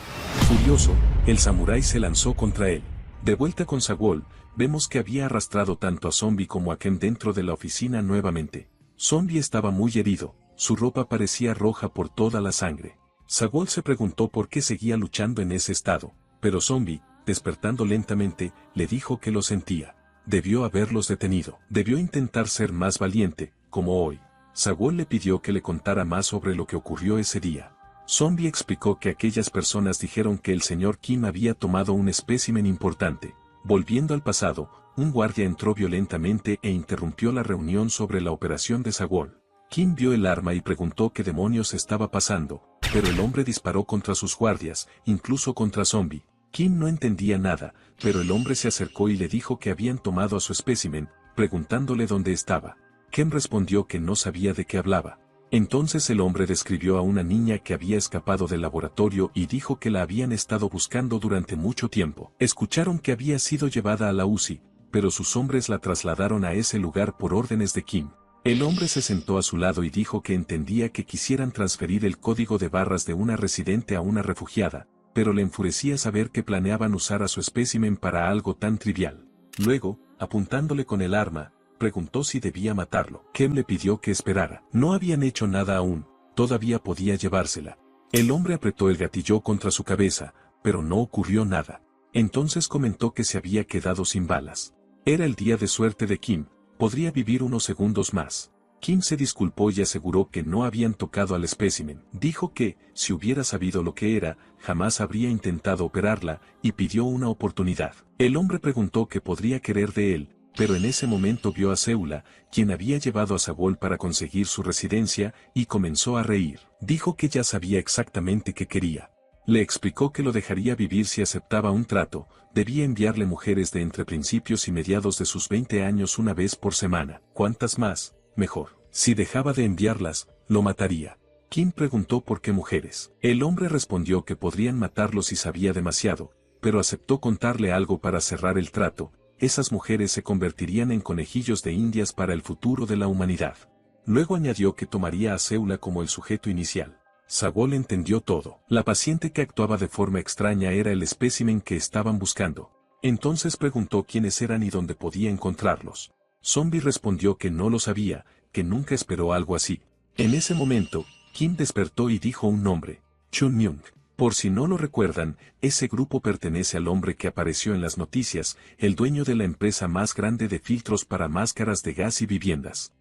S1: Furioso, el samurái se lanzó contra él. De vuelta con Sagol, vemos que había arrastrado tanto a Zombie como a Ken dentro de la oficina nuevamente. Zombie estaba muy herido, su ropa parecía roja por toda la sangre. Sagol se preguntó por qué seguía luchando en ese estado, pero Zombie, despertando lentamente, le dijo que lo sentía. Debió haberlos detenido. Debió intentar ser más valiente, como hoy. Sagol le pidió que le contara más sobre lo que ocurrió ese día. Zombie explicó que aquellas personas dijeron que el señor Kim había tomado un espécimen importante. Volviendo al pasado, un guardia entró violentamente e interrumpió la reunión sobre la operación de Sagol. Kim vio el arma y preguntó qué demonios estaba pasando, pero el hombre disparó contra sus guardias, incluso contra Zombie. Kim no entendía nada, pero el hombre se acercó y le dijo que habían tomado a su espécimen, preguntándole dónde estaba. Kim respondió que no sabía de qué hablaba. Entonces el hombre describió a una niña que había escapado del laboratorio y dijo que la habían estado buscando durante mucho tiempo. Escucharon que había sido llevada a la UCI, pero sus hombres la trasladaron a ese lugar por órdenes de Kim. El hombre se sentó a su lado y dijo que entendía que quisieran transferir el código de barras de una residente a una refugiada, pero le enfurecía saber que planeaban usar a su espécimen para algo tan trivial. Luego, apuntándole con el arma, preguntó si debía matarlo. Kim le pidió que esperara. No habían hecho nada aún, todavía podía llevársela. El hombre apretó el gatillo contra su cabeza, pero no ocurrió nada. Entonces comentó que se había quedado sin balas. Era el día de suerte de Kim, podría vivir unos segundos más. Kim se disculpó y aseguró que no habían tocado al espécimen. Dijo que, si hubiera sabido lo que era, jamás habría intentado operarla, y pidió una oportunidad. El hombre preguntó qué podría querer de él, pero en ese momento vio a Seula, quien había llevado a Sagol para conseguir su residencia, y comenzó a reír. Dijo que ya sabía exactamente qué quería. Le explicó que lo dejaría vivir si aceptaba un trato, debía enviarle mujeres de entre principios y mediados de sus 20 años una vez por semana. ¿Cuántas más? Mejor. Si dejaba de enviarlas, lo mataría. Kim preguntó por qué mujeres. El hombre respondió que podrían matarlo si sabía demasiado, pero aceptó contarle algo para cerrar el trato. Esas mujeres se convertirían en conejillos de indias para el futuro de la humanidad. Luego añadió que tomaría a Seula como el sujeto inicial. Sagol entendió todo. La paciente que actuaba de forma extraña era el espécimen que estaban buscando. Entonces preguntó quiénes eran y dónde podía encontrarlos. Zombie respondió que no lo sabía, que nunca esperó algo así. En ese momento, Kim despertó y dijo un nombre: Chun Myung. Por si no lo recuerdan, ese grupo pertenece al hombre que apareció en las noticias, el dueño de la empresa más grande de filtros para máscaras de gas y viviendas.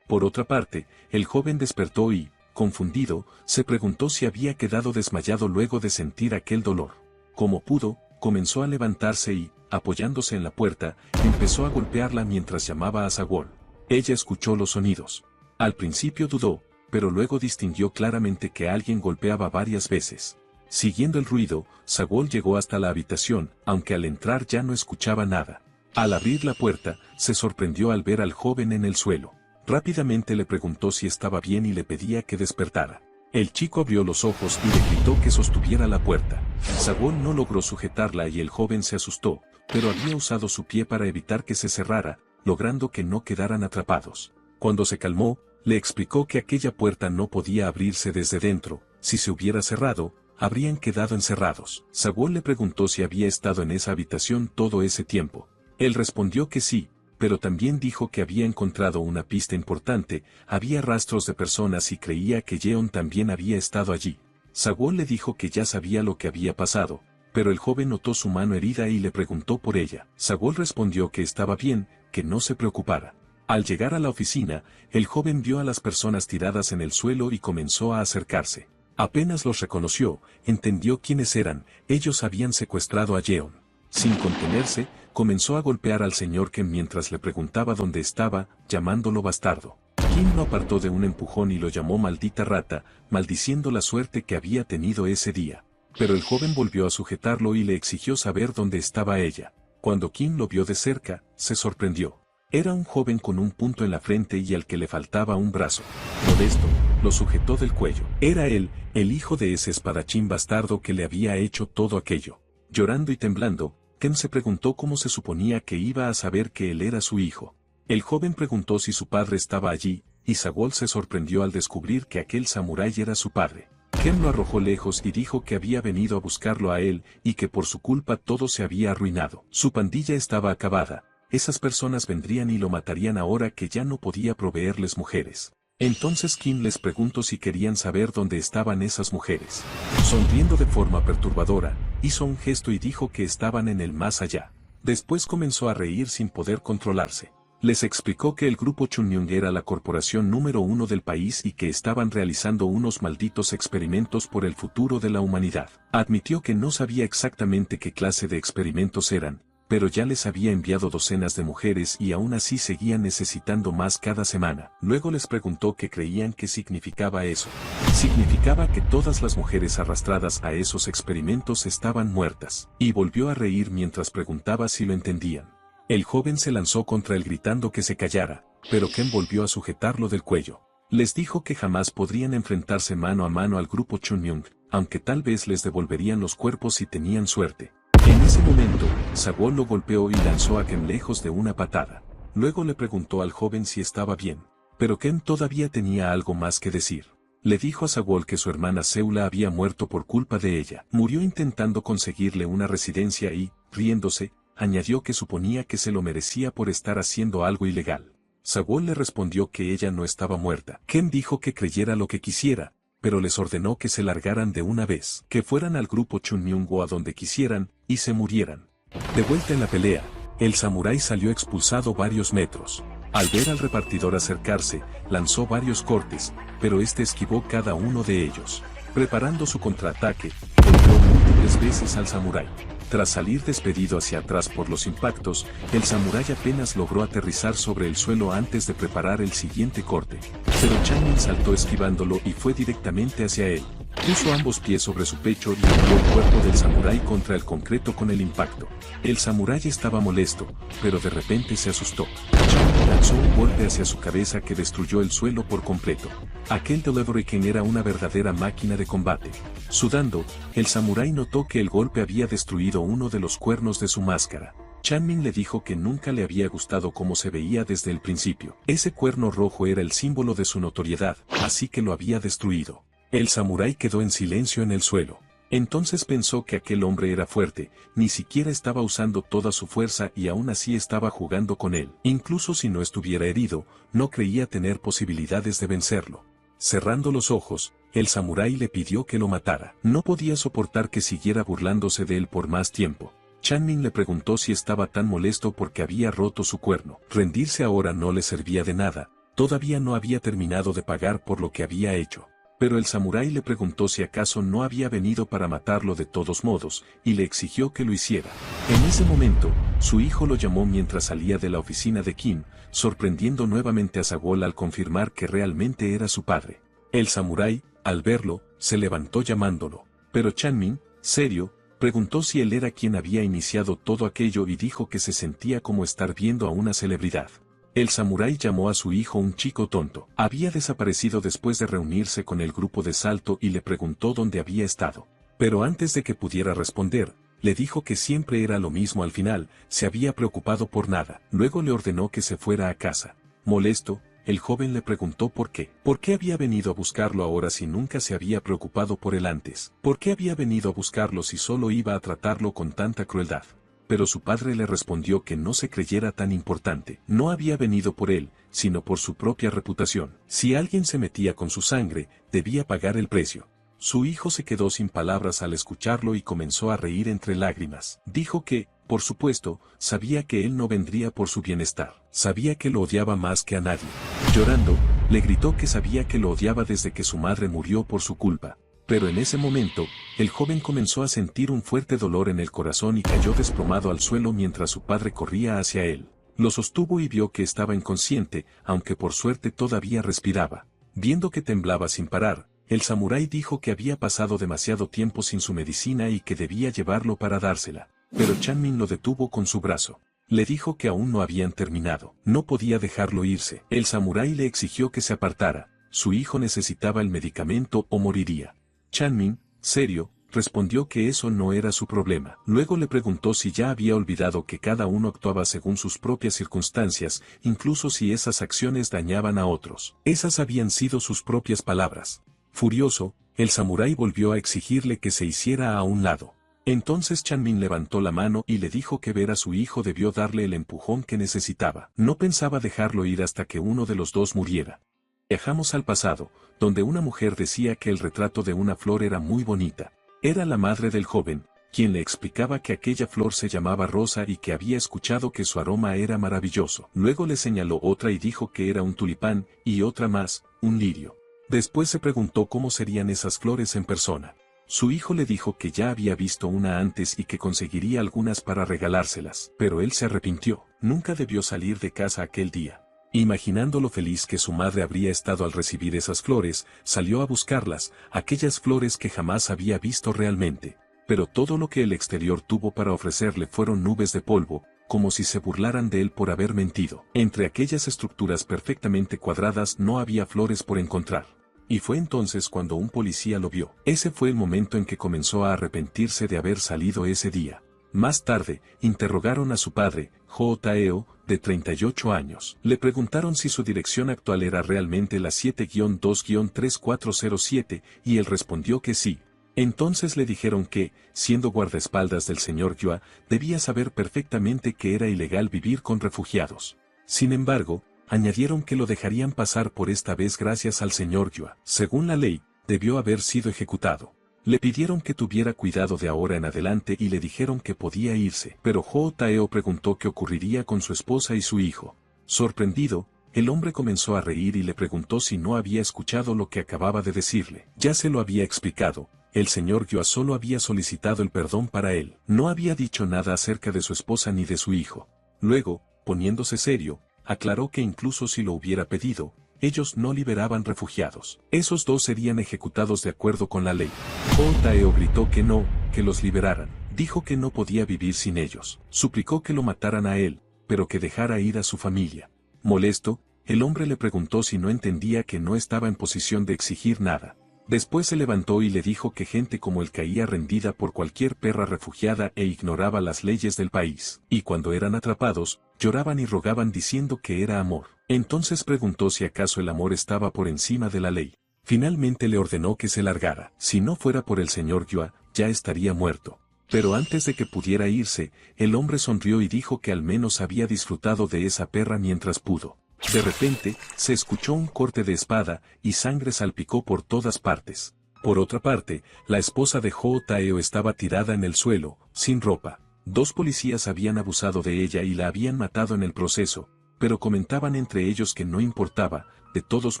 S1: Por otra parte, el joven despertó y, confundido, se preguntó si había quedado desmayado luego de sentir aquel dolor. Como pudo, comenzó a levantarse y, apoyándose en la puerta, empezó a golpearla mientras llamaba a Sagol. Ella escuchó los sonidos. Al principio dudó, pero luego distinguió claramente que alguien golpeaba varias veces. Siguiendo el ruido, Sagol llegó hasta la habitación, aunque al entrar ya no escuchaba nada. Al abrir la puerta, se sorprendió al ver al joven en el suelo. Rápidamente le preguntó si estaba bien y le pedía que despertara. El chico abrió los ojos y le gritó que sostuviera la puerta. Sagol no logró sujetarla y el joven se asustó, pero había usado su pie para evitar que se cerrara, logrando que no quedaran atrapados. Cuando se calmó, le explicó que aquella puerta no podía abrirse desde dentro. Si se hubiera cerrado, habrían quedado encerrados. Sagol le preguntó si había estado en esa habitación todo ese tiempo. Él respondió que sí, pero también dijo que había encontrado una pista importante, había rastros de personas y creía que Yeon también había estado allí. Sagol le dijo que ya sabía lo que había pasado, pero el joven notó su mano herida y le preguntó por ella. Sagol respondió que estaba bien, que no se preocupara. Al llegar a la oficina, el joven vio a las personas tiradas en el suelo y comenzó a acercarse. Apenas los reconoció, entendió quiénes eran, ellos habían secuestrado a Yeon. Sin contenerse, comenzó a golpear al señor Kim mientras le preguntaba dónde estaba, llamándolo bastardo. Kim lo apartó de un empujón y lo llamó maldita rata, maldiciendo la suerte que había tenido ese día. Pero el joven volvió a sujetarlo y le exigió saber dónde estaba ella. Cuando Kim lo vio de cerca, se sorprendió. Era un joven con un punto en la frente y al que le faltaba un brazo. Modesto, lo sujetó del cuello. Era él, el hijo de ese espadachín bastardo que le había hecho todo aquello. Llorando y temblando, Kim se preguntó cómo se suponía que iba a saber que él era su hijo. El joven preguntó si su padre estaba allí, y Sagol se sorprendió al descubrir que aquel samurái era su padre. Kim lo arrojó lejos y dijo que había venido a buscarlo a él y que por su culpa todo se había arruinado. Su pandilla estaba acabada. Esas personas vendrían y lo matarían ahora que ya no podía proveerles mujeres. Entonces Kim les preguntó si querían saber dónde estaban esas mujeres. Sonriendo de forma perturbadora, hizo un gesto y dijo que estaban en el más allá. Después comenzó a reír sin poder controlarse. Les explicó que el grupo Chunhyung era la corporación número 1 del país y que estaban realizando unos malditos experimentos por el futuro de la humanidad. Admitió que no sabía exactamente qué clase de experimentos eran, pero ya les había enviado docenas de mujeres y aún así seguían necesitando más cada semana. Luego les preguntó qué creían que significaba eso. Significaba que todas las mujeres arrastradas a esos experimentos estaban muertas. Y volvió a reír mientras preguntaba si lo entendían. El joven se lanzó contra él gritando que se callara, pero Ken volvió a sujetarlo del cuello. Les dijo que jamás podrían enfrentarse mano a mano al grupo Chunhyung, aunque tal vez les devolverían los cuerpos si tenían suerte. En ese momento, Sagwon lo golpeó y lanzó a Ken lejos de una patada. Luego le preguntó al joven si estaba bien, pero Ken todavía tenía algo más que decir. Le dijo a Sagwon que su hermana Seula había muerto por culpa de ella. Murió intentando conseguirle una residencia y, riéndose, añadió que suponía que se lo merecía por estar haciendo algo ilegal. Sagwon le respondió que ella no estaba muerta. Ken dijo que creyera lo que quisiera, pero les ordenó que se largaran de una vez, que fueran al grupo Chunhyung o a donde quisieran, y se murieran. De vuelta en la pelea, el samurái salió expulsado varios metros. Al ver al repartidor acercarse, lanzó varios cortes, pero este esquivó cada uno de ellos. Preparando su contraataque, golpeó múltiples veces al samurái. Tras salir despedido hacia atrás por los impactos, el samurái apenas logró aterrizar sobre el suelo antes de preparar el siguiente corte. Pero Chanmin saltó esquivándolo y fue directamente hacia él. Puso ambos pies sobre su pecho y golpeó el cuerpo del samurái contra el concreto con el impacto. El samurái estaba molesto, pero de repente se asustó. Chanmin lanzó un golpe hacia su cabeza que destruyó el suelo por completo. Aquel Delivery Ken era una verdadera máquina de combate. Sudando, el samurái notó que el golpe había destruido uno de los cuernos de su máscara. Chanmin le dijo que nunca le había gustado cómo se veía desde el principio. Ese cuerno rojo era el símbolo de su notoriedad, así que lo había destruido. El samurái quedó en silencio en el suelo. Entonces pensó que aquel hombre era fuerte, ni siquiera estaba usando toda su fuerza y aún así estaba jugando con él. Incluso si no estuviera herido, no creía tener posibilidades de vencerlo. Cerrando los ojos, el samurái le pidió que lo matara. No podía soportar que siguiera burlándose de él por más tiempo. Chanmin le preguntó si estaba tan molesto porque había roto su cuerno. Rendirse ahora no le servía de nada, todavía no había terminado de pagar por lo que había hecho. Pero el samurái le preguntó si acaso no había venido para matarlo de todos modos, y le exigió que lo hiciera. En ese momento, su hijo lo llamó mientras salía de la oficina de Kim, sorprendiendo nuevamente a Sagwon al confirmar que realmente era su padre. El samurái, al verlo, se levantó llamándolo. Pero Chanmin, serio, preguntó si él era quien había iniciado todo aquello y dijo que se sentía como estar viendo a una celebridad. El samurái llamó a su hijo un chico tonto. Había desaparecido después de reunirse con el grupo de salto y le preguntó dónde había estado. Pero antes de que pudiera responder, le dijo que siempre era lo mismo al final, se había preocupado por nada. Luego le ordenó que se fuera a casa. Molesto, el joven le preguntó por qué. ¿Por qué había venido a buscarlo ahora si nunca se había preocupado por él antes? ¿Por qué había venido a buscarlo si solo iba a tratarlo con tanta crueldad? Pero su padre le respondió que no se creyera tan importante. No había venido por él, sino por su propia reputación. Si alguien se metía con su sangre, debía pagar el precio. Su hijo se quedó sin palabras al escucharlo y comenzó a reír entre lágrimas. Dijo que, por supuesto, sabía que él no vendría por su bienestar. Sabía que lo odiaba más que a nadie. Llorando, le gritó que sabía que lo odiaba desde que su madre murió por su culpa. Pero en ese momento, el joven comenzó a sentir un fuerte dolor en el corazón y cayó desplomado al suelo mientras su padre corría hacia él. Lo sostuvo y vio que estaba inconsciente, aunque por suerte todavía respiraba. Viendo que temblaba sin parar, el samurái dijo que había pasado demasiado tiempo sin su medicina y que debía llevarlo para dársela. Pero Chanmin lo detuvo con su brazo. Le dijo que aún no habían terminado. No podía dejarlo irse. El samurái le exigió que se apartara. Su hijo necesitaba el medicamento o moriría. Chanmin, serio, respondió que eso no era su problema. Luego le preguntó si ya había olvidado que cada uno actuaba según sus propias circunstancias, incluso si esas acciones dañaban a otros. Esas habían sido sus propias palabras. Furioso, el samurái volvió a exigirle que se hiciera a un lado. Entonces Chanmin levantó la mano y le dijo que ver a su hijo debió darle el empujón que necesitaba. No pensaba dejarlo ir hasta que uno de los dos muriera. Viajamos al pasado, donde una mujer decía que el retrato de una flor era muy bonita. Era la madre del joven, quien le explicaba que aquella flor se llamaba rosa y que había escuchado que su aroma era maravilloso. Luego le señaló otra y dijo que era un tulipán, y otra más, un lirio. Después se preguntó cómo serían esas flores en persona. Su hijo le dijo que ya había visto una antes y que conseguiría algunas para regalárselas, pero él se arrepintió. Nunca debió salir de casa aquel día. Imaginando lo feliz que su madre habría estado al recibir esas flores, salió a buscarlas, aquellas flores que jamás había visto realmente. Pero todo lo que el exterior tuvo para ofrecerle fueron nubes de polvo, como si se burlaran de él por haber mentido. Entre aquellas estructuras perfectamente cuadradas no había flores por encontrar. Y fue entonces cuando un policía lo vio. Ese fue el momento en que comenzó a arrepentirse de haber salido ese día. Más tarde, interrogaron a su padre, J.E.O., de 38 años. Le preguntaron si su dirección actual era realmente la 7-2-3407, y él respondió que sí. Entonces le dijeron que, siendo guardaespaldas del señor Yua, debía saber perfectamente que era ilegal vivir con refugiados. Sin embargo, añadieron que lo dejarían pasar por esta vez gracias al señor Yua. Según la ley, debió haber sido ejecutado. Le pidieron que tuviera cuidado de ahora en adelante y le dijeron que podía irse. Pero J.E.O. preguntó qué ocurriría con su esposa y su hijo. Sorprendido, el hombre comenzó a reír y le preguntó si no había escuchado lo que acababa de decirle. Ya se lo había explicado. El señor Yua solo había solicitado el perdón para él. No había dicho nada acerca de su esposa ni de su hijo. Luego, poniéndose serio, aclaró que incluso si lo hubiera pedido, ellos no liberaban refugiados. Esos dos serían ejecutados de acuerdo con la ley. J.E.O. gritó que no, que los liberaran. Dijo que no podía vivir sin ellos. Suplicó que lo mataran a él, pero que dejara ir a su familia. Molesto, el hombre le preguntó si no entendía que no estaba en posición de exigir nada. Después se levantó y le dijo que gente como él caía rendida por cualquier perra refugiada e ignoraba las leyes del país. Y cuando eran atrapados, lloraban y rogaban diciendo que era amor. Entonces preguntó si acaso el amor estaba por encima de la ley. Finalmente le ordenó que se largara. Si no fuera por el señor Yua, ya estaría muerto. Pero antes de que pudiera irse, el hombre sonrió y dijo que al menos había disfrutado de esa perra mientras pudo. De repente, se escuchó un corte de espada, y sangre salpicó por todas partes. Por otra parte, la esposa de J.E.O. estaba tirada en el suelo, sin ropa. 2 policías habían abusado de ella y la habían matado en el proceso, pero comentaban entre ellos que no importaba, de todos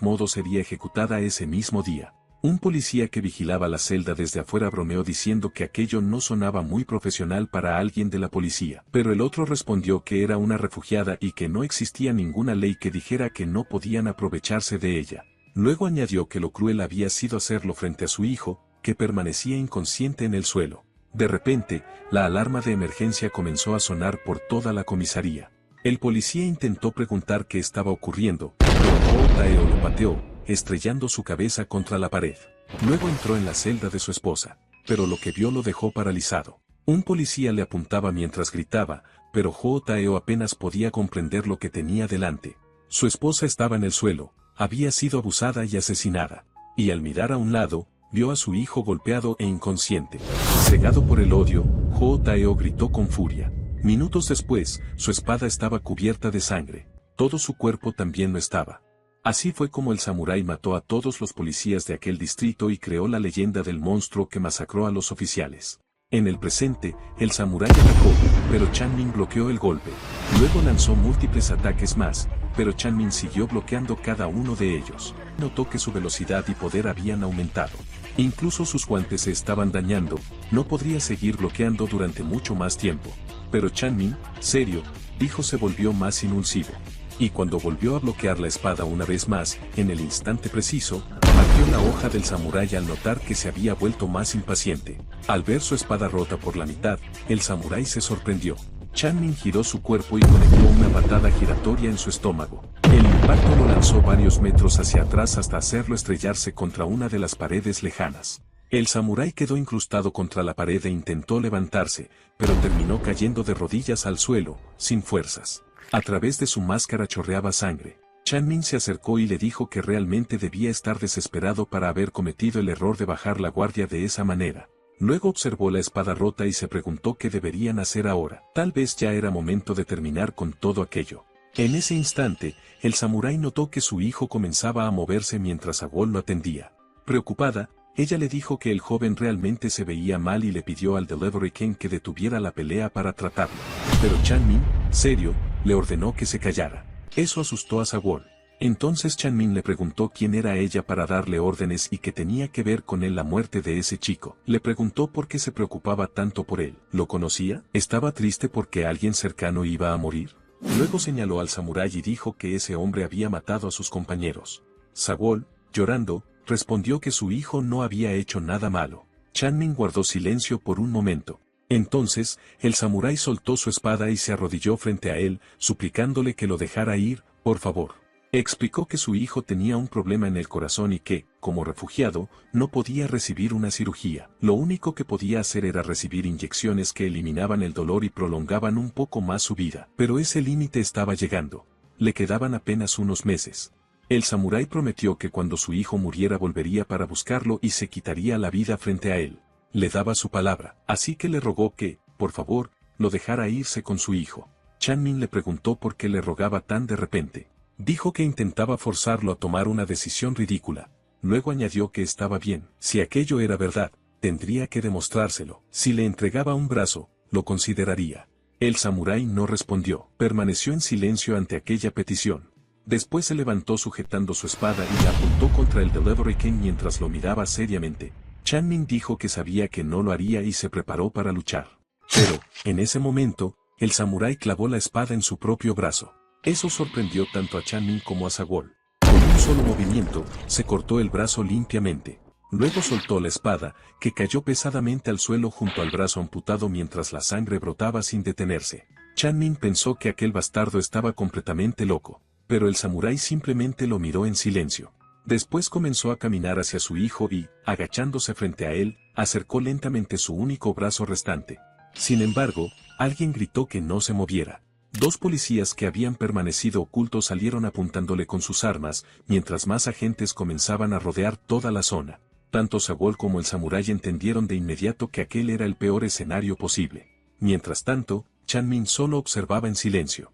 S1: modos sería ejecutada ese mismo día. Un policía que vigilaba la celda desde afuera bromeó diciendo que aquello no sonaba muy profesional para alguien de la policía, pero el otro respondió que era una refugiada y que no existía ninguna ley que dijera que no podían aprovecharse de ella. Luego añadió que lo cruel había sido hacerlo frente a su hijo, que permanecía inconsciente en el suelo. De repente, la alarma de emergencia comenzó a sonar por toda la comisaría. El policía intentó preguntar qué estaba ocurriendo, pero J.E.O. lo pateó, estrellando su cabeza contra la pared. Luego entró en la celda de su esposa, pero lo que vio lo dejó paralizado. Un policía le apuntaba mientras gritaba, pero J.E.O. apenas podía comprender lo que tenía delante. Su esposa estaba en el suelo, había sido abusada y asesinada, y al mirar a un lado, vio a su hijo golpeado e inconsciente. Cegado por el odio, J.E.O. gritó con furia. Minutos después, su espada estaba cubierta de sangre. Todo su cuerpo también lo estaba. Así fue como el samurái mató a todos los policías de aquel distrito y creó la leyenda del monstruo que masacró a los oficiales. En el presente, el samurái atacó, pero Chanmin bloqueó el golpe. Luego lanzó múltiples ataques más, pero Chanmin siguió bloqueando cada uno de ellos. Notó que su velocidad y poder habían aumentado. Incluso sus guantes se estaban dañando, no podría seguir bloqueando durante mucho más tiempo. Pero Chanmin, serio, dijo, se volvió más impulsivo. Y cuando volvió a bloquear la espada una vez más, en el instante preciso, partió la hoja del samurái al notar que se había vuelto más impaciente. Al ver su espada rota por la mitad, el samurái se sorprendió. Chanmin giró su cuerpo y conectó una patada giratoria en su estómago. El impacto lo lanzó varios metros hacia atrás hasta hacerlo estrellarse contra una de las paredes lejanas. El samurái quedó incrustado contra la pared e intentó levantarse, pero terminó cayendo de rodillas al suelo, sin fuerzas. A través de su máscara chorreaba sangre. Chanmin se acercó y le dijo que realmente debía estar desesperado para haber cometido el error de bajar la guardia de esa manera. Luego observó la espada rota y se preguntó qué deberían hacer ahora. Tal vez ya era momento de terminar con todo aquello. En ese instante, el samurái notó que su hijo comenzaba a moverse mientras Agol lo atendía. Preocupada, Ella le dijo que el joven realmente se veía mal y le pidió al Delivery King que detuviera la pelea para tratarlo. Pero Chanmin, serio, le ordenó que se callara. Eso asustó a Sagwon. Entonces Chanmin le preguntó quién era ella para darle órdenes y que tenía que ver con él la muerte de ese chico. Le preguntó por qué se preocupaba tanto por él. ¿Lo conocía? ¿Estaba triste porque alguien cercano iba a morir? Luego señaló al samurái y dijo que ese hombre había matado a sus compañeros. Sagwon, llorando, respondió que su hijo no había hecho nada malo. Chanmin guardó silencio por un momento. Entonces, el samurái soltó su espada y se arrodilló frente a él, suplicándole que lo dejara ir, por favor. Explicó que su hijo tenía un problema en el corazón y que, como refugiado, no podía recibir una cirugía. Lo único que podía hacer era recibir inyecciones que eliminaban el dolor y prolongaban un poco más su vida. Pero ese límite estaba llegando. Le quedaban apenas unos meses. El samurái prometió que cuando su hijo muriera volvería para buscarlo y se quitaría la vida frente a él. Le daba su palabra, así que le rogó que, por favor, lo dejara irse con su hijo. Chanmin le preguntó por qué le rogaba tan de repente. Dijo que intentaba forzarlo a tomar una decisión ridícula. Luego añadió que estaba bien. Si aquello era verdad, tendría que demostrárselo. Si le entregaba un brazo, lo consideraría. El samurái no respondió. Permaneció en silencio ante aquella petición. Después se levantó sujetando su espada y la apuntó contra el Delivery King mientras lo miraba seriamente. Chanmin dijo que sabía que no lo haría y se preparó para luchar. Pero, en ese momento, el samurái clavó la espada en su propio brazo. Eso sorprendió tanto a Chanmin como a Sagwon. Con un solo movimiento, se cortó el brazo limpiamente. Luego soltó la espada, que cayó pesadamente al suelo junto al brazo amputado mientras la sangre brotaba sin detenerse. Chanmin pensó que aquel bastardo estaba completamente loco, pero el samurái simplemente lo miró en silencio. Después comenzó a caminar hacia su hijo y, agachándose frente a él, acercó lentamente su único brazo restante. Sin embargo, alguien gritó que no se moviera. Dos policías que habían permanecido ocultos salieron apuntándole con sus armas, mientras más agentes comenzaban a rodear toda la zona. Tanto Sagwon como el samurái entendieron de inmediato que aquel era el peor escenario posible. Mientras tanto, Chanmin solo observaba en silencio.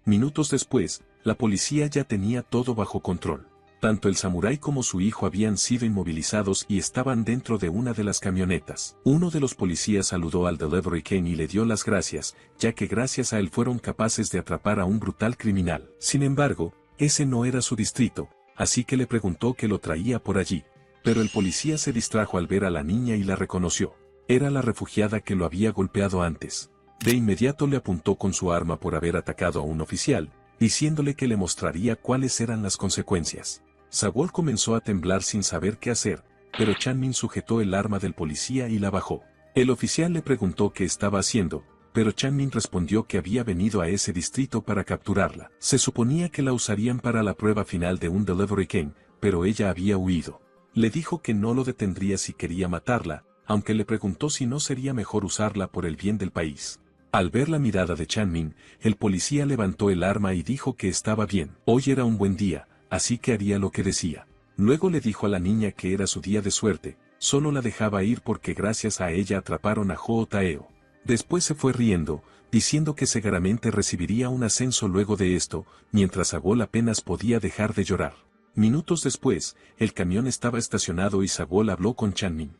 S1: Minutos después, la policía ya tenía todo bajo control. Tanto el samurái como su hijo habían sido inmovilizados y estaban dentro de una de las camionetas. Uno de los policías saludó al Delivery King y le dio las gracias, ya que gracias a él fueron capaces de atrapar a un brutal criminal. Sin embargo, ese no era su distrito, así que le preguntó qué lo traía por allí. Pero el policía se distrajo al ver a la niña y la reconoció. Era la refugiada que lo había golpeado antes. De inmediato le apuntó con su arma por haber atacado a un oficial, diciéndole que le mostraría cuáles eran las consecuencias. Sagwon comenzó a temblar sin saber qué hacer, pero Chanmin sujetó el arma del policía y la bajó. El oficial le preguntó qué estaba haciendo, pero Chanmin respondió que había venido a ese distrito para capturarla. Se suponía que la usarían para la prueba final de un Delivery King, pero ella había huido. Le dijo que no lo detendría si quería matarla, aunque le preguntó si no sería mejor usarla por el bien del país. Al ver la mirada de Chanmin, el policía levantó el arma y dijo que estaba bien. Hoy era un buen día, así que haría lo que decía. Luego le dijo a la niña que era su día de suerte, solo la dejaba ir porque gracias a ella atraparon a Hoo Taeo. Después se fue riendo, diciendo que seguramente recibiría un ascenso luego de esto, mientras Sagwon apenas podía dejar de llorar. Minutos después, el camión estaba estacionado y Sagwon habló con Chanmin.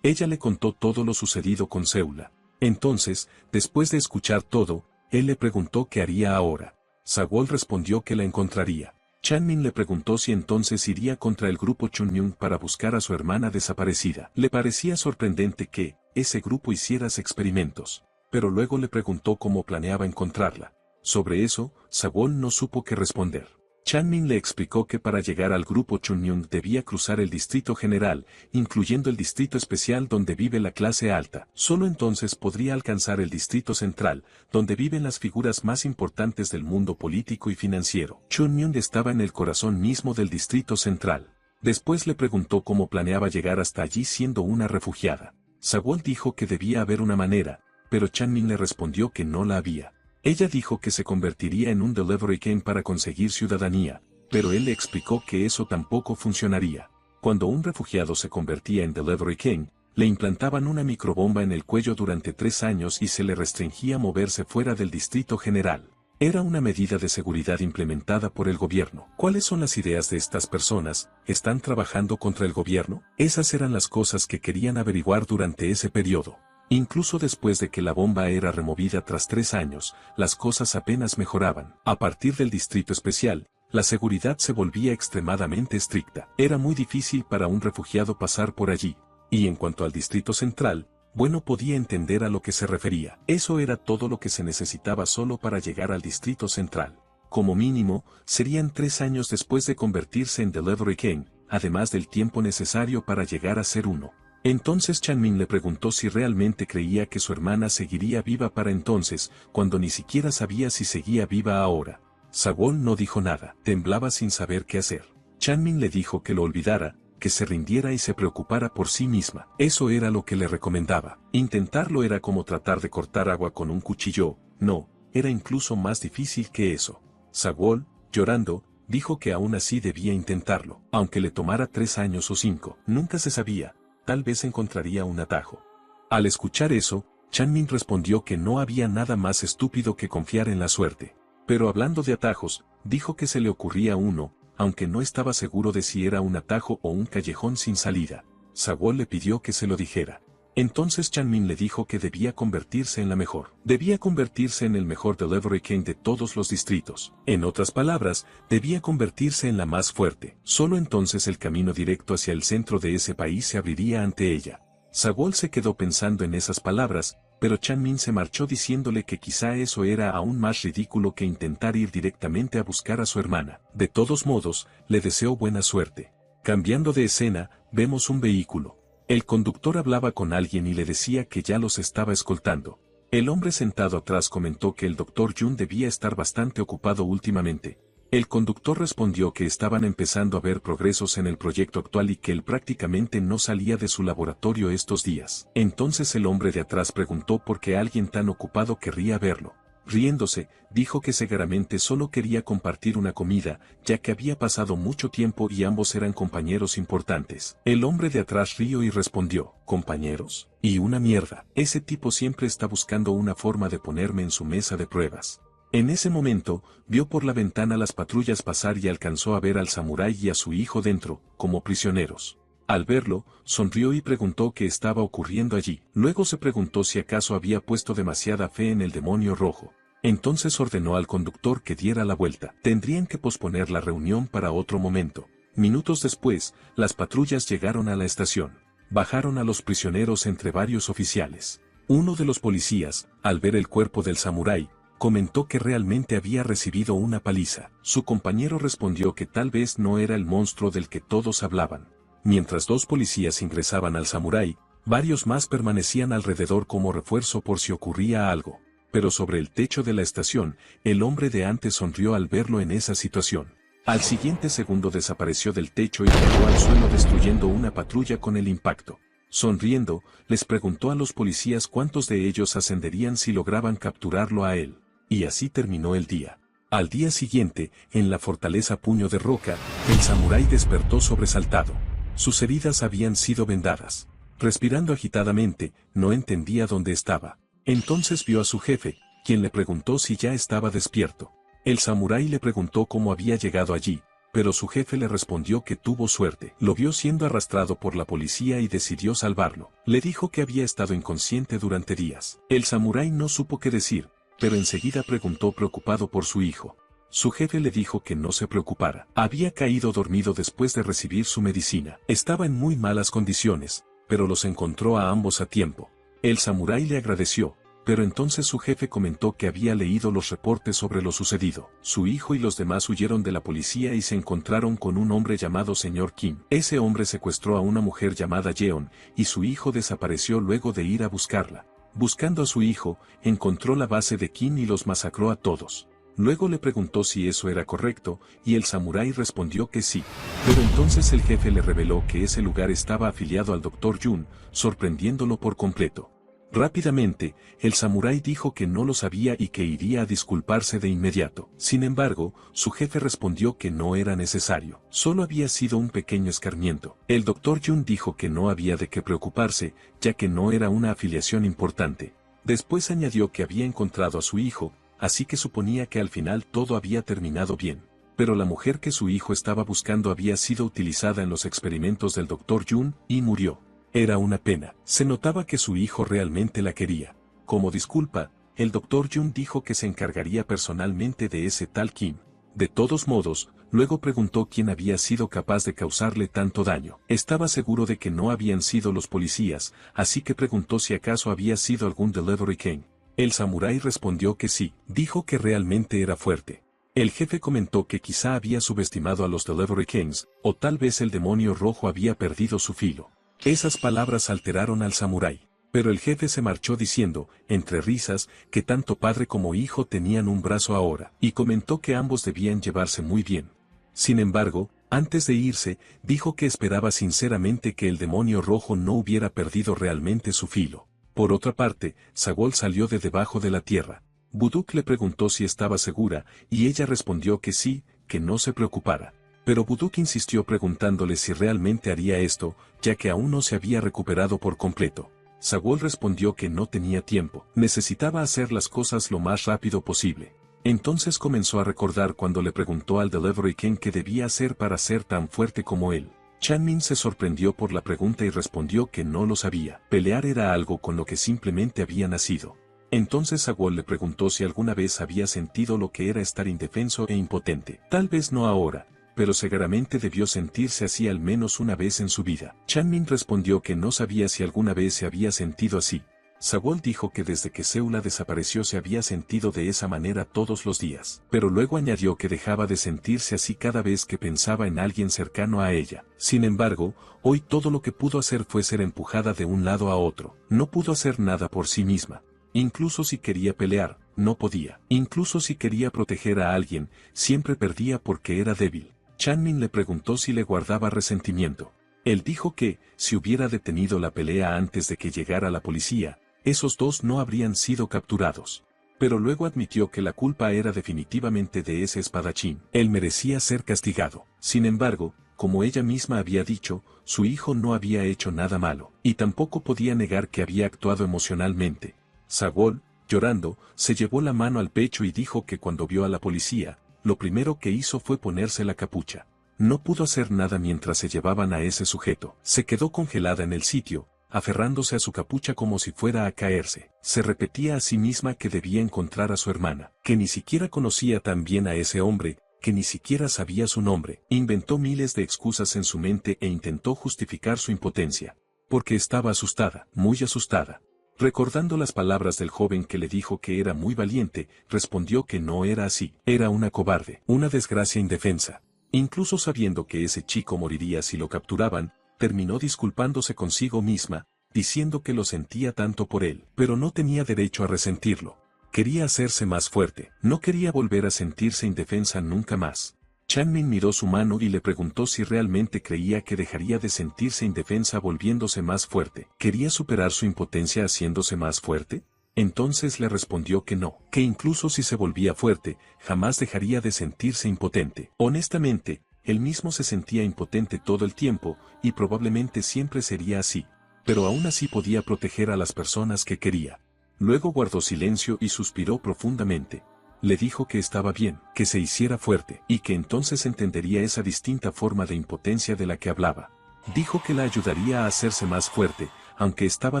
S1: Ella le contó todo lo sucedido con Seula. Entonces, después de escuchar todo, él le preguntó qué haría ahora. Sagwon respondió que la encontraría. Chanmin le preguntó si entonces iría contra el grupo Chunmyung para buscar a su hermana desaparecida. Le parecía sorprendente que ese grupo hiciera experimentos, pero luego le preguntó cómo planeaba encontrarla. Sobre eso, Sagwon no supo qué responder. Chanmin le explicó que para llegar al grupo Chunmyung debía cruzar el distrito general, incluyendo el distrito especial donde vive la clase alta. Solo entonces podría alcanzar el distrito central, donde viven las figuras más importantes del mundo político y financiero. Chunmyung estaba en el corazón mismo del distrito central. Después le preguntó cómo planeaba llegar hasta allí siendo una refugiada. Sagwon dijo que debía haber una manera, pero Chanmin le respondió que no la había. Ella dijo que se convertiría en un Delivery King para conseguir ciudadanía, pero él le explicó que eso tampoco funcionaría. Cuando un refugiado se convertía en Delivery King, le implantaban una microbomba en el cuello durante 3 años y se le restringía moverse fuera del distrito general. Era una medida de seguridad implementada por el gobierno. ¿Cuáles son las ideas de estas personas? ¿Están trabajando contra el gobierno? Esas eran las cosas que querían averiguar durante ese periodo. Incluso después de que la bomba era removida tras 3 años, las cosas apenas mejoraban. A partir del Distrito Especial, la seguridad se volvía extremadamente estricta. Era muy difícil para un refugiado pasar por allí. Y en cuanto al Distrito Central, bueno, podía entender a lo que se refería. Eso era todo lo que se necesitaba solo para llegar al Distrito Central. Como mínimo, serían 3 años después de convertirse en Delivery King, además del tiempo necesario para llegar a ser uno. Entonces Chanmin le preguntó si realmente creía que su hermana seguiría viva para entonces, cuando ni siquiera sabía si seguía viva ahora. Sagwon no dijo nada, temblaba sin saber qué hacer. Chanmin le dijo que lo olvidara, que se rindiera y se preocupara por sí misma. Eso era lo que le recomendaba. Intentarlo era como tratar de cortar agua con un cuchillo. No, era incluso más difícil que eso. Sagwon, llorando, dijo que aún así debía intentarlo, aunque le tomara 3 años o 5. Nunca se sabía. Tal vez encontraría un atajo. Al escuchar eso, Chanmin respondió que no había nada más estúpido que confiar en la suerte. Pero hablando de atajos, dijo que se le ocurría uno, aunque no estaba seguro de si era un atajo o un callejón sin salida. Sagwon le pidió que se lo dijera. Entonces Chanmin le dijo que debía convertirse en la mejor. Debía convertirse en el mejor Delivery King de todos los distritos. En otras palabras, debía convertirse en la más fuerte. Solo entonces el camino directo hacia el centro de ese país se abriría ante ella. Sagwon se quedó pensando en esas palabras, pero Chanmin se marchó diciéndole que quizá eso era aún más ridículo que intentar ir directamente a buscar a su hermana. De todos modos, le deseó buena suerte. Cambiando de escena, vemos un vehículo. El conductor hablaba con alguien y le decía que ya los estaba escoltando. El hombre sentado atrás comentó que el Dr. Jun debía estar bastante ocupado últimamente. El conductor respondió que estaban empezando a ver progresos en el proyecto actual y que él prácticamente no salía de su laboratorio estos días. Entonces el hombre de atrás preguntó por qué alguien tan ocupado querría verlo. Riéndose, dijo que seguramente solo quería compartir una comida, ya que había pasado mucho tiempo y ambos eran compañeros importantes. El hombre de atrás rió y respondió, ¿compañeros? Y una mierda, ese tipo siempre está buscando una forma de ponerme en su mesa de pruebas. En ese momento, vio por la ventana las patrullas pasar y alcanzó a ver al samurái y a su hijo dentro, como prisioneros. Al verlo, sonrió y preguntó qué estaba ocurriendo allí. Luego se preguntó si acaso había puesto demasiada fe en el demonio rojo. Entonces ordenó al conductor que diera la vuelta. Tendrían que posponer la reunión para otro momento. Minutos después, las patrullas llegaron a la estación. Bajaron a los prisioneros entre varios oficiales. Uno de los policías, al ver el cuerpo del samurái, comentó que realmente había recibido una paliza. Su compañero respondió que tal vez no era el monstruo del que todos hablaban. Mientras 2 policías ingresaban al samurái, varios más permanecían alrededor como refuerzo por si ocurría algo. Pero sobre el techo de la estación, el hombre de antes sonrió al verlo en esa situación. Al siguiente segundo desapareció del techo y cayó al suelo destruyendo una patrulla con el impacto. Sonriendo, les preguntó a los policías cuántos de ellos ascenderían si lograban capturarlo a él. Y así terminó el día. Al día siguiente, en la fortaleza Puño de Roca, el samurái despertó sobresaltado. Sus heridas habían sido vendadas. Respirando agitadamente, no entendía dónde estaba. Entonces vio a su jefe, quien le preguntó si ya estaba despierto. El samurái le preguntó cómo había llegado allí, pero su jefe le respondió que tuvo suerte. Lo vio siendo arrastrado por la policía y decidió salvarlo. Le dijo que había estado inconsciente durante días. El samurái no supo qué decir, pero enseguida preguntó preocupado por su hijo. Su jefe le dijo que no se preocupara. Había caído dormido después de recibir su medicina. Estaba en muy malas condiciones, pero los encontró a ambos a tiempo. El samurái le agradeció, pero entonces su jefe comentó que había leído los reportes sobre lo sucedido. Su hijo y los demás huyeron de la policía y se encontraron con un hombre llamado Sr. Kim. Ese hombre secuestró a una mujer llamada Yeon, y su hijo desapareció luego de ir a buscarla. Buscando a su hijo, encontró la base de Kim y los masacró a todos. Luego le preguntó si eso era correcto, y el samurái respondió que sí. Pero entonces el jefe le reveló que ese lugar estaba afiliado al Dr. Jun, sorprendiéndolo por completo. Rápidamente, el samurái dijo que no lo sabía y que iría a disculparse de inmediato. Sin embargo, su jefe respondió que no era necesario. Solo había sido un pequeño escarmiento. El Dr. Jun dijo que no había de qué preocuparse, ya que no era una afiliación importante. Después añadió que había encontrado a su hijo, así que suponía que al final todo había terminado bien. Pero la mujer que su hijo estaba buscando había sido utilizada en los experimentos del Dr. Jun y murió. Era una pena. Se notaba que su hijo realmente la quería. Como disculpa, el Dr. Jun dijo que se encargaría personalmente de ese tal Kim. De todos modos, luego preguntó quién había sido capaz de causarle tanto daño. Estaba seguro de que no habían sido los policías, así que preguntó si acaso había sido algún Delivery King. El samurái respondió que sí. Dijo que realmente era fuerte. El jefe comentó que quizá había subestimado a los Delivery Kings, o tal vez el demonio rojo había perdido su filo. Esas palabras alteraron al samurái. Pero el jefe se marchó diciendo, entre risas, que tanto padre como hijo tenían un brazo ahora, y comentó que ambos debían llevarse muy bien. Sin embargo, antes de irse, dijo que esperaba sinceramente que el demonio rojo no hubiera perdido realmente su filo. Por otra parte, Sagol salió de debajo de la tierra. Buduk le preguntó si estaba segura, y ella respondió que sí, que no se preocupara. Pero Buduk insistió preguntándole si realmente haría esto, ya que aún no se había recuperado por completo. Sagol respondió que no tenía tiempo, necesitaba hacer las cosas lo más rápido posible. Entonces comenzó a recordar cuando le preguntó al Delivery King qué debía hacer para ser tan fuerte como él. Chanmin se sorprendió por la pregunta y respondió que no lo sabía. Pelear era algo con lo que simplemente había nacido. Entonces Sagol le preguntó si alguna vez había sentido lo que era estar indefenso e impotente. Tal vez no ahora, pero seguramente debió sentirse así al menos una vez en su vida. Chanmin respondió que no sabía si alguna vez se había sentido así. Sagol dijo que desde que Seula desapareció se había sentido de esa manera todos los días, pero luego añadió que dejaba de sentirse así cada vez que pensaba en alguien cercano a ella. Sin embargo, hoy todo lo que pudo hacer fue ser empujada de un lado a otro. No pudo hacer nada por sí misma. Incluso si quería pelear, no podía. Incluso si quería proteger a alguien, siempre perdía porque era débil. Chanmin le preguntó si le guardaba resentimiento. Él dijo que, si hubiera detenido la pelea antes de que llegara la policía, esos dos no habrían sido capturados. Pero luego admitió que la culpa era definitivamente de ese espadachín. Él merecía ser castigado. Sin embargo, como ella misma había dicho, su hijo no había hecho nada malo, y tampoco podía negar que había actuado emocionalmente. Sagol, llorando, se llevó la mano al pecho y dijo que cuando vio a la policía, lo primero que hizo fue ponerse la capucha. No pudo hacer nada mientras se llevaban a ese sujeto. Se quedó congelada en el sitio, aferrándose a su capucha como si fuera a caerse. Se repetía a sí misma que debía encontrar a su hermana, que ni siquiera conocía tan bien a ese hombre, que ni siquiera sabía su nombre. Inventó miles de excusas en su mente e intentó justificar su impotencia. Porque estaba asustada, muy asustada. Recordando las palabras del joven que le dijo que era muy valiente, respondió que no era así. Era una cobarde, una desgracia indefensa. Incluso sabiendo que ese chico moriría si lo capturaban, terminó disculpándose consigo misma, diciendo que lo sentía tanto por él, pero no tenía derecho a resentirlo. Quería hacerse más fuerte, no quería volver a sentirse indefensa nunca más. Chanmin miró su mano y le preguntó si realmente creía que dejaría de sentirse indefensa volviéndose más fuerte. ¿Quería superar su impotencia haciéndose más fuerte? Entonces le respondió que no, que incluso si se volvía fuerte, jamás dejaría de sentirse impotente. Honestamente, él mismo se sentía impotente todo el tiempo, y probablemente siempre sería así. Pero aún así podía proteger a las personas que quería. Luego guardó silencio y suspiró profundamente. Le dijo que estaba bien, que se hiciera fuerte, y que entonces entendería esa distinta forma de impotencia de la que hablaba. Dijo que la ayudaría a hacerse más fuerte, aunque estaba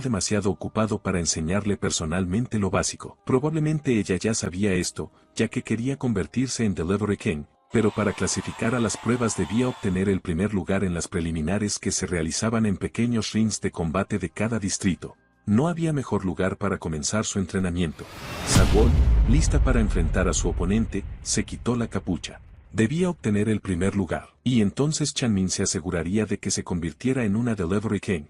S1: demasiado ocupado para enseñarle personalmente lo básico. Probablemente ella ya sabía esto, ya que quería convertirse en Delivery King, pero para clasificar a las pruebas debía obtener el primer lugar en las preliminares que se realizaban en pequeños rings de combate de cada distrito. No había mejor lugar para comenzar su entrenamiento. Sagol, lista para enfrentar a su oponente, se quitó la capucha. Debía obtener el primer lugar, y entonces Chanmin se aseguraría de que se convirtiera en una Delivery King.